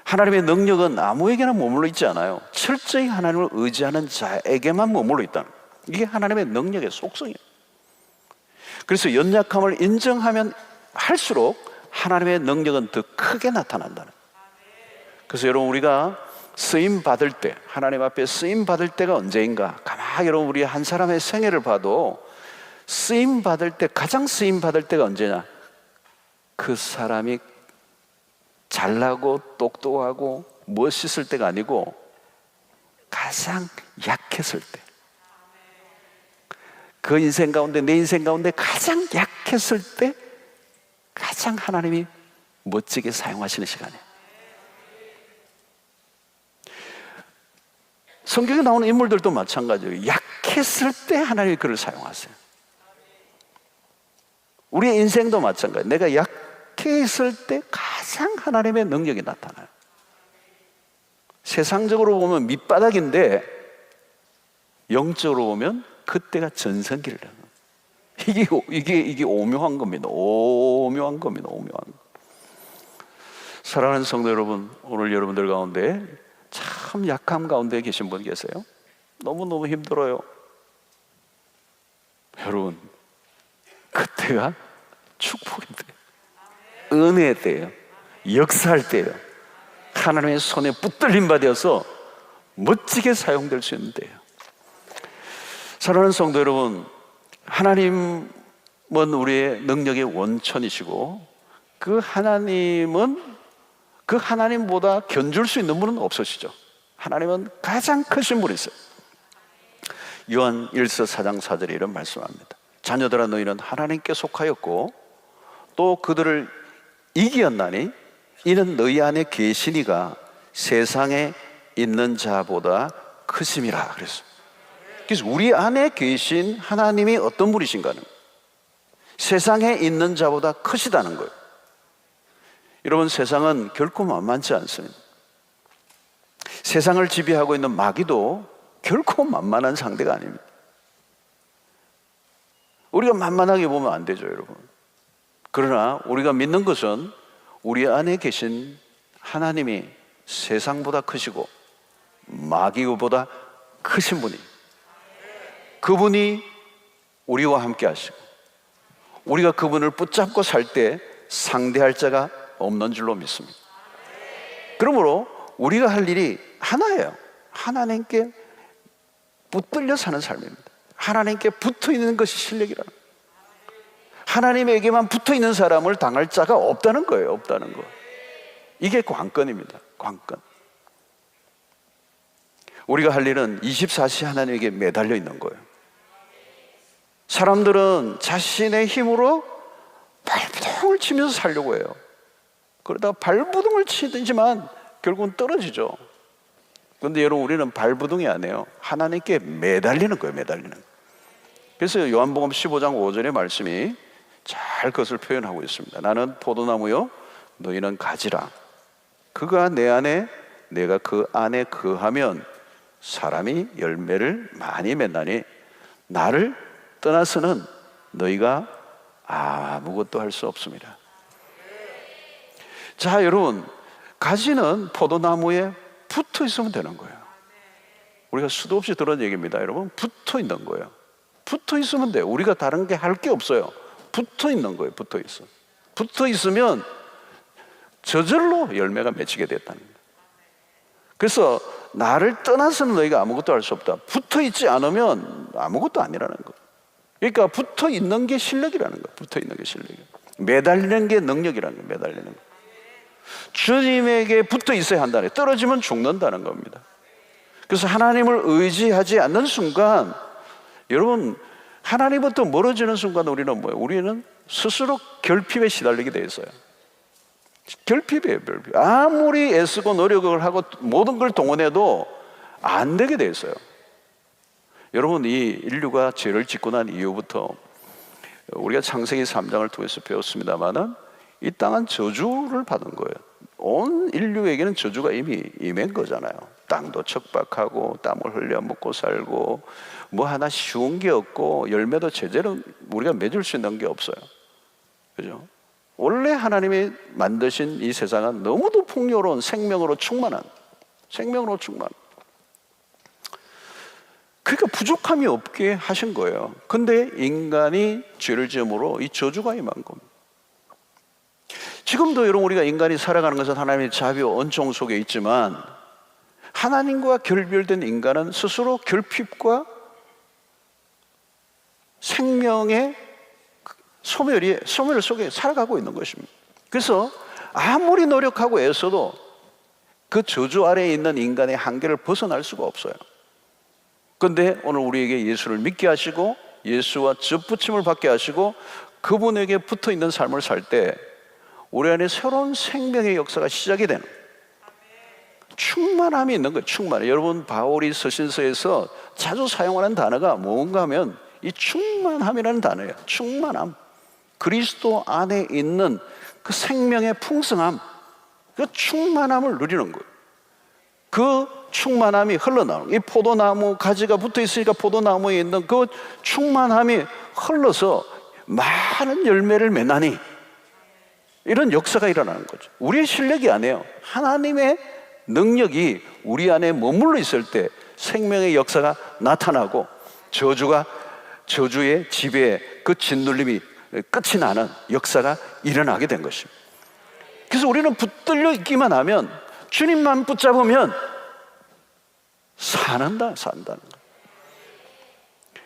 하나님의 능력은 아무에게나 머물러 있지 않아요. 철저히 하나님을 의지하는 자에게만 머물러 있다는 거예요. 이게 하나님의 능력의 속성이에요. 그래서 연약함을 인정하면 할수록 하나님의 능력은 더 크게 나타난다는 거예요. 그래서 여러분, 우리가 쓰임 받을 때, 하나님 앞에 쓰임 받을 때가 언제인가? 가만히 여러분, 우리 한 사람의 생애를 봐도 쓰임 받을 때, 가장 쓰임 받을 때가 언제냐? 그 사람이 잘나고 똑똑하고 멋있을 때가 아니고 가장 약했을 때. 그 인생 가운데, 내 인생 가운데 가장 약했을 때 가장 하나님이 멋지게 사용하시는 시간이에요. 성경에 나오는 인물들도 마찬가지예요. 약했을 때 하나님이 그를 사용하세요. 우리의 인생도 마찬가지예요. 내가 약했을 때 가장 하나님의 능력이 나타나요. 세상적으로 보면 밑바닥인데 영적으로 보면 그때가 전성기를 해요. 이게 오묘한 겁니다. 오묘한 겁니다. 오묘한 거. 사랑하는 성도 여러분, 오늘 여러분들 가운데 참 약함 가운데 계신 분 계세요? 너무너무 힘들어요. 여러분, 그때가 축복의 때예요. 은혜의 때예요. 역사할 때예요. 하나님의 손에 붙들림 받아서 멋지게 사용될 수 있는 때예요. 사랑하는 성도 여러분, 하나님은 우리의 능력의 원천이시고 그 하나님보다 견줄 수 있는 분은 없으시죠. 하나님은 가장 크신 분이세요. 요한 1서 4장 4절에 이런 말씀합니다. 자녀들아, 너희는 하나님께 속하였고 또 그들을 이기었나니 이는 너희 안에 계시니가 세상에 있는 자보다 크심이라 그랬어요. 그래서 우리 안에 계신 하나님이 어떤 분이신가는 세상에 있는 자보다 크시다는 거예요. 여러분, 세상은 결코 만만치 않습니다. 세상을 지배하고 있는 마귀도 결코 만만한 상대가 아닙니다. 우리가 만만하게 보면 안 되죠, 여러분. 그러나 우리가 믿는 것은 우리 안에 계신 하나님이 세상보다 크시고 마귀보다 크신 분이, 그분이 우리와 함께 하시고 우리가 그분을 붙잡고 살 때 상대할 자가 없는 줄로 믿습니다. 그러므로 우리가 할 일이 하나예요. 하나님께 붙들려 사는 삶입니다. 하나님께 붙어 있는 것이 실력이라는 거예요. 하나님에게만 붙어 있는 사람을 당할 자가 없다는 거예요. 없다는 거. 이게 관건입니다. 관건. 우리가 할 일은 24시 하나님에게 매달려 있는 거예요. 사람들은 자신의 힘으로 발부둥을 치면서 살려고 해요. 그러다 발부둥을 치지만 결국은 떨어지죠. 그런데 여러분, 우리는 발부둥이 아니에요. 하나님께 매달리는 거예요. 매달리는 거예요. 그래서 요한복음 15장 5절의 말씀이 잘 그것을 표현하고 있습니다. 나는 포도나무요 너희는 가지라. 그가 내 안에 내가 그 안에 거하면 사람이 열매를 많이 맺나니 나를 떠나서는 너희가 아무것도 할 수 없습니다. 자, 여러분, 가지는 포도나무에 붙어 있으면 되는 거예요. 우리가 수도 없이 들은 얘기입니다. 여러분, 붙어 있는 거예요. 붙어 있으면 돼요. 우리가 다른 게 할 게 없어요. 붙어 있는 거예요. 붙어 있어. 붙어 있으면 저절로 열매가 맺히게 됐다는 거예요. 그래서 나를 떠나서는 너희가 아무것도 할 수 없다. 붙어 있지 않으면 아무것도 아니라는 거예요. 그러니까 붙어 있는 게 실력이라는 거예요. 붙어 있는 게 실력이에요. 매달리는 게 능력이라는 거예요. 매달리는 거. 주님에게 붙어 있어야 한다는 거예요. 떨어지면 죽는다는 겁니다. 그래서 하나님을 의지하지 않는 순간, 여러분, 하나님부터 멀어지는 순간 우리는 뭐예요? 우리는 스스로 결핍에 시달리게 돼 있어요. 결핍이에요, 결핍. 아무리 애쓰고 노력을 하고 모든 걸 동원해도 안 되게 돼 있어요. 여러분, 이 인류가 죄를 짓고 난 이후부터 우리가 창세기 3장을 통해서 배웠습니다마는 이 땅은 저주를 받은 거예요. 온 인류에게는 저주가 이미 임한 거잖아요. 땅도 척박하고 땀을 흘려 먹고 살고 뭐 하나 쉬운 게 없고 열매도 제대로 우리가 맺을 수 있는 게 없어요. 그죠? 원래 하나님이 만드신 이 세상은 너무도 풍요로운 생명으로 충만한, 생명으로 충만. 그러니까 부족함이 없게 하신 거예요. 근데 인간이 죄를 지음으로 이 저주가 임한 겁니다. 지금도 여러분, 우리가 인간이 살아가는 것은 하나님의 자비와 은총 속에 있지만 하나님과 결별된 인간은 스스로 결핍과 생명의 소멸 속에 살아가고 있는 것입니다. 그래서 아무리 노력하고 애써도 그 저주 아래에 있는 인간의 한계를 벗어날 수가 없어요. 그런데 오늘 우리에게 예수를 믿게 하시고 예수와 접붙임을 받게 하시고 그분에게 붙어 있는 삶을 살 때 우리 안에 새로운 생명의 역사가 시작이 되는, 충만함이 있는 거예요. 충만함. 여러분, 바울이 서신서에서 자주 사용하는 단어가 뭔가 하면 이 충만함이라는 단어예요. 충만함. 그리스도 안에 있는 그 생명의 풍성함, 그 충만함을 누리는 거예요. 그 충만함이 흘러나오는, 이 포도나무 가지가 붙어 있으니까 포도나무에 있는 그 충만함이 흘러서 많은 열매를 맺나니, 이런 역사가 일어나는 거죠. 우리의 실력이 아니에요. 하나님의 능력이 우리 안에 머물러 있을 때 생명의 역사가 나타나고 저주의 지배에 그 짓눌림이 끝이 나는 역사가 일어나게 된 것입니다. 그래서 우리는 붙들려 있기만 하면, 주님만 붙잡으면 산다는 거예요.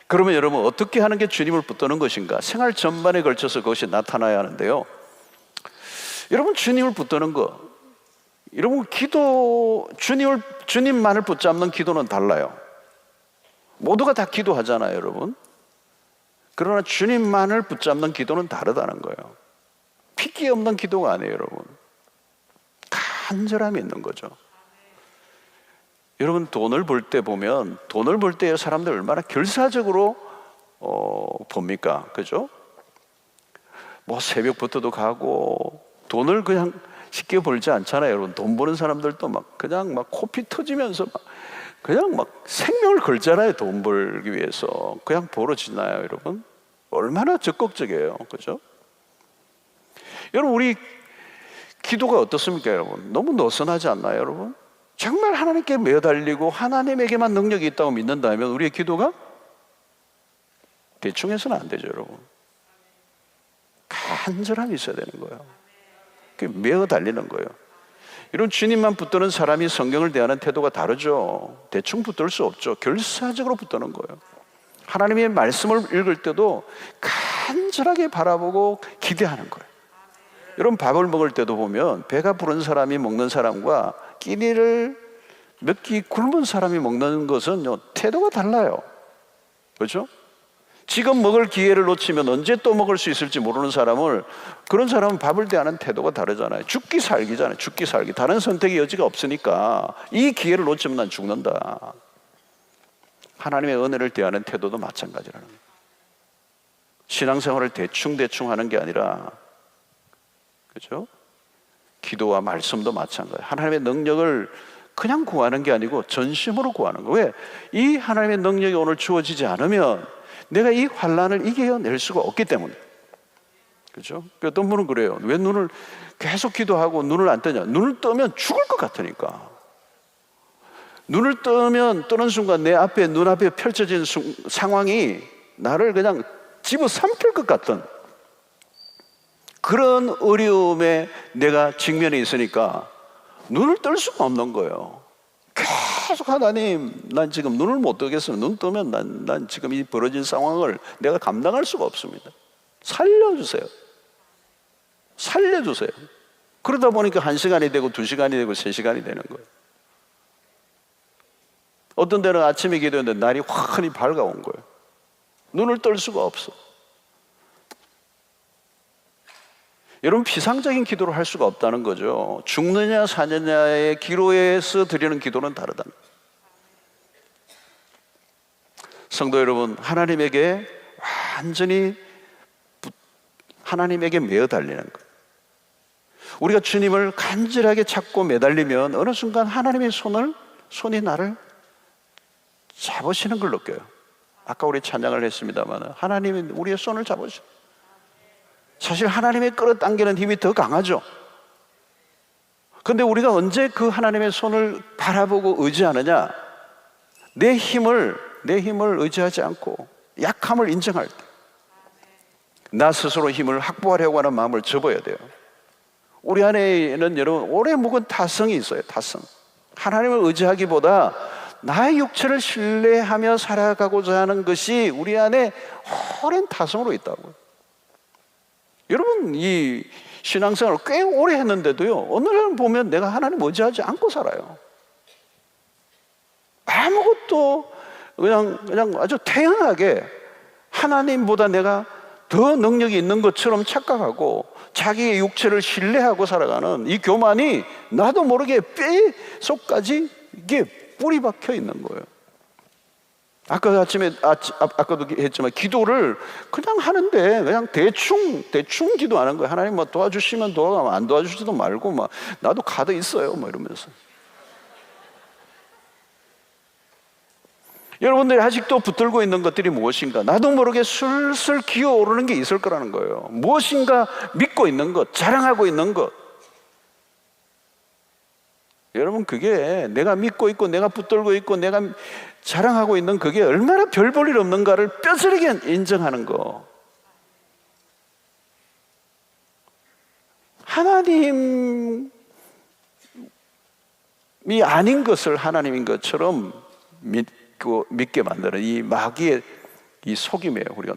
그러면 여러분, 어떻게 하는 게 주님을 붙드는 것인가? 생활 전반에 걸쳐서 그것이 나타나야 하는데요. 여러분, 주님을 붙드는 거, 여러분, 주님만을 붙잡는 기도는 달라요. 모두가 다 기도하잖아요, 여러분. 그러나 주님만을 붙잡는 기도는 다르다는 거예요. 핏기 없는 기도가 아니에요, 여러분. 간절함이 있는 거죠. 여러분, 돈을 벌 때 보면, 돈을 벌 때 사람들 얼마나 결사적으로 봅니까? 그죠? 뭐 새벽부터도 가고, 돈을 그냥 쉽게 벌지 않잖아요, 여러분. 돈 버는 사람들도 그냥 코피 터지면서 그냥 막 생명을 걸잖아요. 돈 벌기 위해서. 그냥 벌어지나요, 여러분? 얼마나 적극적이에요, 그죠? 여러분, 우리 기도가 어떻습니까, 여러분? 너무 느슨하지 않나요, 여러분? 정말 하나님께 매달리고 하나님에게만 능력이 있다고 믿는다면 우리의 기도가 대충 해서는 안 되죠, 여러분. 간절함이 있어야 되는 거예요. 그게 매달리는 거예요. 이런 주님만 붙드는 사람이 성경을 대하는 태도가 다르죠. 대충 붙들 수 없죠. 결사적으로 붙드는 거예요. 하나님의 말씀을 읽을 때도 간절하게 바라보고 기대하는 거예요. 여러분, 밥을 먹을 때도 보면 배가 부른 사람이 먹는 사람과 끼니를 몇 끼 굶은 사람이 먹는 것은 태도가 달라요. 그렇죠? 지금 먹을 기회를 놓치면 언제 또 먹을 수 있을지 모르는 사람을, 그런 사람은 밥을 대하는 태도가 다르잖아요. 죽기 살기잖아요. 죽기 살기. 다른 선택의 여지가 없으니까 이 기회를 놓치면 난 죽는다. 하나님의 은혜를 대하는 태도도 마찬가지라는 거예요. 신앙생활을 대충 하는 게 아니라, 그렇죠? 기도와 말씀도 마찬가지예요. 하나님의 능력을 그냥 구하는 게 아니고 전심으로 구하는 거예요. 왜? 이 하나님의 능력이 오늘 주어지지 않으면 내가 이 환난을 이겨낼 수가 없기 때문에. 그렇죠? 어떤 분은 그래요. 왜 눈을 계속 기도하고 눈을 안 뜨냐? 눈을 뜨면 죽을 것 같으니까. 눈을 뜨는 순간 내 앞에, 눈앞에 펼쳐진 상황이 나를 그냥 집어삼킬 것 같은 그런 어려움에 내가 직면해 있으니까 눈을 뜰 수가 없는 거예요. 계속 하나님, 난 지금 눈을 못 뜨겠어요. 눈 뜨면 난 지금 이 벌어진 상황을 내가 감당할 수가 없습니다. 살려주세요. 살려주세요. 그러다 보니까 1시간이 되고 2시간이 되고 3시간이 되는 거예요. 어떤 때는 아침에 기도했는데 날이 환히 밝아온 거예요. 눈을 뜰 수가 없어. 여러분, 피상적인 기도를 할 수가 없다는 거죠. 죽느냐 사느냐의 기로에서 드리는 기도는 다르다는 거예요. 성도 여러분, 하나님에게 완전히 하나님에게 매어달리는 거예요. 우리가 주님을 간절하게 찾고 매달리면 어느 순간 하나님의 손이 나를 잡으시는 걸 느껴요. 아까 우리 찬양을 했습니다만 하나님이 우리의 손을 잡으시죠. 사실 하나님의 끌어당기는 힘이 더 강하죠. 그런데 우리가 언제 그 하나님의 손을 바라보고 의지하느냐? 내 힘을 의지하지 않고 약함을 인정할 때, 나 스스로 힘을 확보하려고 하는 마음을 접어야 돼요. 우리 안에는 여러분 오래 묵은 타성이 있어요. 타성. 하나님을 의지하기보다 나의 육체를 신뢰하며 살아가고자 하는 것이 우리 안에 오랜 타성으로 있다고요. 여러분, 이 신앙생활을 꽤 오래 했는데도요, 어느 날 보면 내가 하나님 의지하지 않고 살아요. 아무것도 그냥 아주 태연하게 하나님보다 내가 더 능력이 있는 것처럼 착각하고 자기의 육체를 신뢰하고 살아가는 이 교만이 나도 모르게 뼈 속까지 이게 뿌리 박혀 있는 거예요. 아까 아침에 아까도 했지만 기도를 그냥 하는데 그냥 대충 기도하는 거예요. 하나님 뭐 도와주시면 도와가면 안 도와주지도 말고 막 나도 카드 있어요 뭐 이러면서. 여러분들이 아직도 붙들고 있는 것들이 무엇인가? 나도 모르게 슬슬 기어오르는 게 있을 거라는 거예요. 무엇인가 믿고 있는 것, 자랑하고 있는 것. 여러분, 그게 내가 믿고 있고 내가 붙들고 있고 내가 자랑하고 있는 그게 얼마나 별 볼 일 없는가를 뼈저리게 인정하는 거. 하나님이 아닌 것을 하나님인 것처럼 믿게 만드는 이 마귀의 이 속임에 우리가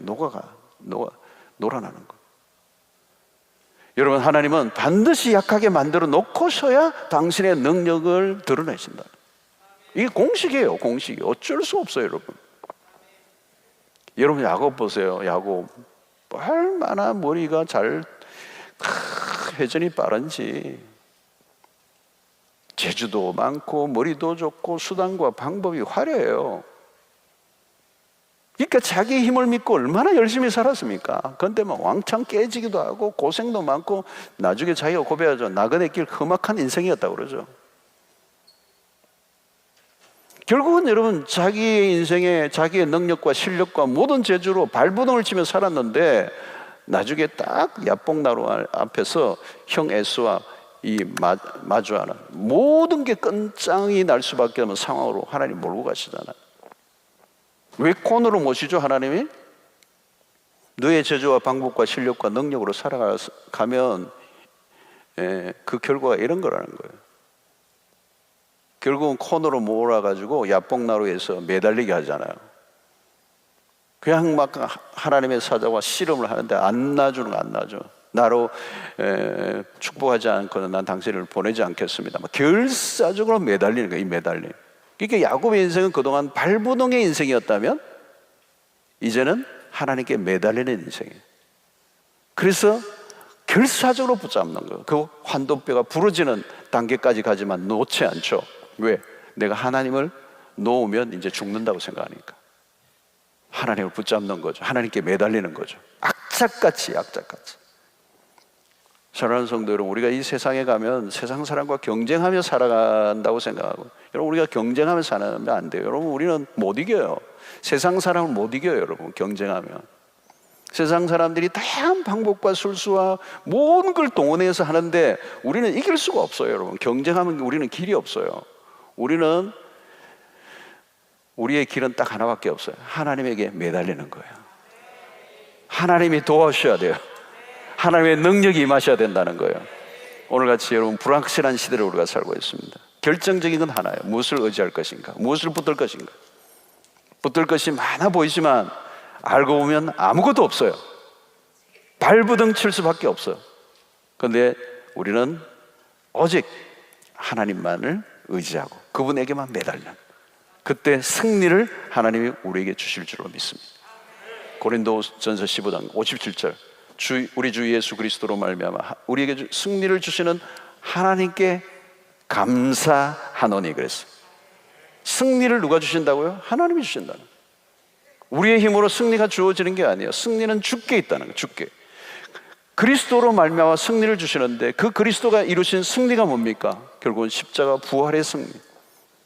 놀아나는 거. 여러분, 하나님은 반드시 약하게 만들어 놓고서야 당신의 능력을 드러내신다. 이게 공식이에요, 공식이. 어쩔 수 없어요, 여러분. 여러분, 야곱 보세요. 야곱 얼마나 머리가 회전이 빠른지. 재주도 많고 머리도 좋고 수단과 방법이 화려해요. 그러니까 자기 힘을 믿고 얼마나 열심히 살았습니까? 그런데 막 왕창 깨지기도 하고 고생도 많고 나중에 자기가 고백하죠. 나그네 길 험악한 인생이었다고 그러죠. 결국은 여러분 자기의 인생에 자기의 능력과 실력과 모든 재주로 발버둥을 치며 살았는데 나중에 딱 야복나루 앞에서 형 에서와 마주하는 모든 게 끝장이 날 수밖에 없는 상황으로 하나님 몰고 가시잖아요. 왜 코너로 모시죠? 하나님이 너의 재주와 방법과 실력과 능력으로 살아가면 그 결과가 이런 거라는 거예요. 결국은 코너로 몰아가지고 야복나루에서 매달리게 하잖아요. 그냥 막 하나님의 사자와 씨름을 하는데 안 놔주는 거 안 놔줘. 나로 축복하지 않고는 난 당신을 보내지 않겠습니다. 막 결사적으로 매달리는 거예요. 이 매달림. 그러니까 야곱의 인생은 그동안 발버둥의 인생이었다면 이제는 하나님께 매달리는 인생이에요. 그래서 결사적으로 붙잡는 거예요. 그 환도뼈가 부러지는 단계까지 가지만 놓지 않죠. 왜? 내가 하나님을 놓으면 이제 죽는다고 생각하니까. 하나님을 붙잡는 거죠. 하나님께 매달리는 거죠. 악착같이. 사랑하는 성도 여러분, 우리가 이 세상에 가면 세상 사람과 경쟁하며 살아간다고 생각하고, 여러분 우리가 경쟁하며 살면 안 돼요. 여러분 우리는 못 이겨요. 세상 사람을 못 이겨요. 여러분 경쟁하면. 세상 사람들이 다양한 방법과 술수와 모든 걸 동원해서 하는데 우리는 이길 수가 없어요. 여러분 경쟁하면 우리는 길이 없어요. 우리의 길은 딱 하나밖에 없어요. 하나님에게 매달리는 거예요. 하나님이 도와주셔야 돼요. 하나님의 능력이 임하셔야 된다는 거예요. 오늘같이 여러분 불확실한 시대를 우리가 살고 있습니다. 결정적인 건 하나예요. 무엇을 의지할 것인가, 무엇을 붙들 것인가. 붙들 것이 많아 보이지만 알고 보면 아무것도 없어요. 발버둥 칠 수밖에 없어요. 그런데 우리는 오직 하나님만을 의지하고 그분에게만 매달려. 그때 승리를 하나님이 우리에게 주실 줄로 믿습니다. 고린도전서 15장 57절 우리 주 예수 그리스도로 말미암아 우리에게 승리를 주시는 하나님께 감사하노니 그랬어요. 승리를 누가 주신다고요? 하나님이 주신다는 거예요. 우리의 힘으로 승리가 주어지는 게 아니에요. 승리는 주께 있다는 거예요. 주께. 그리스도로 말미암아 승리를 주시는데 그 그리스도가 이루신 승리가 뭡니까? 결국은 십자가 부활의 승리,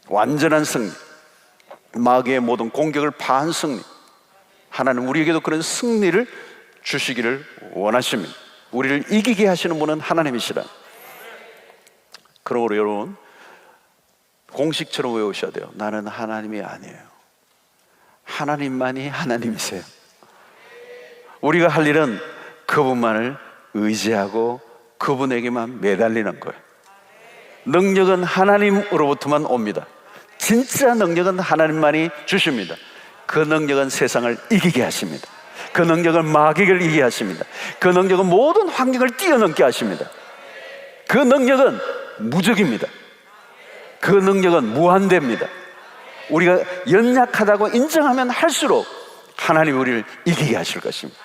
완전한 승리, 마귀의 모든 공격을 파한 승리. 하나님 우리에게도 그런 승리를 주시기를 원하십니다. 우리를 이기게 하시는 분은 하나님이시라. 그러므로 여러분 공식처럼 외우셔야 돼요. 나는 하나님이 아니에요. 하나님만이 하나님이세요. 우리가 할 일은 그분만을 의지하고 그분에게만 매달리는 거예요. 능력은 하나님으로부터만 옵니다. 진짜 능력은 하나님만이 주십니다. 그 능력은 세상을 이기게 하십니다. 그 능력은 마귀를 이기게 하십니다. 그 능력은 모든 환경을 뛰어넘게 하십니다. 그 능력은 무적입니다. 그 능력은 무한대입니다. 우리가 연약하다고 인정하면 할수록 하나님이 우리를 이기게 하실 것입니다.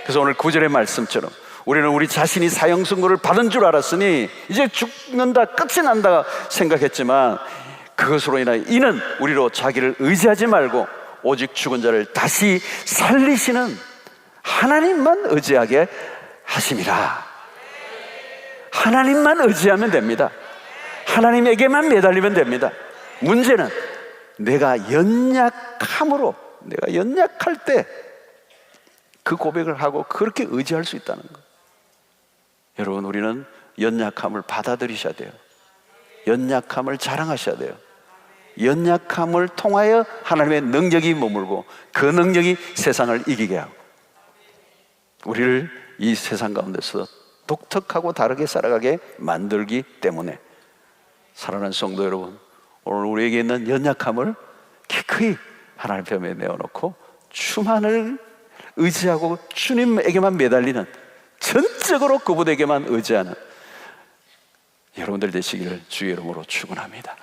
그래서 오늘 9절의 말씀처럼 우리는 우리 자신이 사형선고를 받은 줄 알았으니 이제 죽는다, 끝이 난다 생각했지만 그것으로 인하여 이는 우리로 자기를 의지하지 말고 오직 죽은 자를 다시 살리시는 하나님만 의지하게 하심이라. 하나님만 의지하면 됩니다. 하나님에게만 매달리면 됩니다. 문제는 내가 연약함으로, 내가 연약할 때 그 고백을 하고 그렇게 의지할 수 있다는 거예요. 여러분 우리는 연약함을 받아들이셔야 돼요. 연약함을 자랑하셔야 돼요. 연약함을 통하여 하나님의 능력이 머물고 그 능력이 세상을 이기게 하고 우리를 이 세상 가운데서 독특하고 다르게 살아가게 만들기 때문에 사랑하는 성도 여러분, 오늘 우리에게 있는 연약함을 기꺼이 하나님 편에 내어놓고 주만을 의지하고 주님에게만 매달리는, 전적으로 그분에게만 의지하는 여러분들 되시기를 주의 이름으로 축원합니다.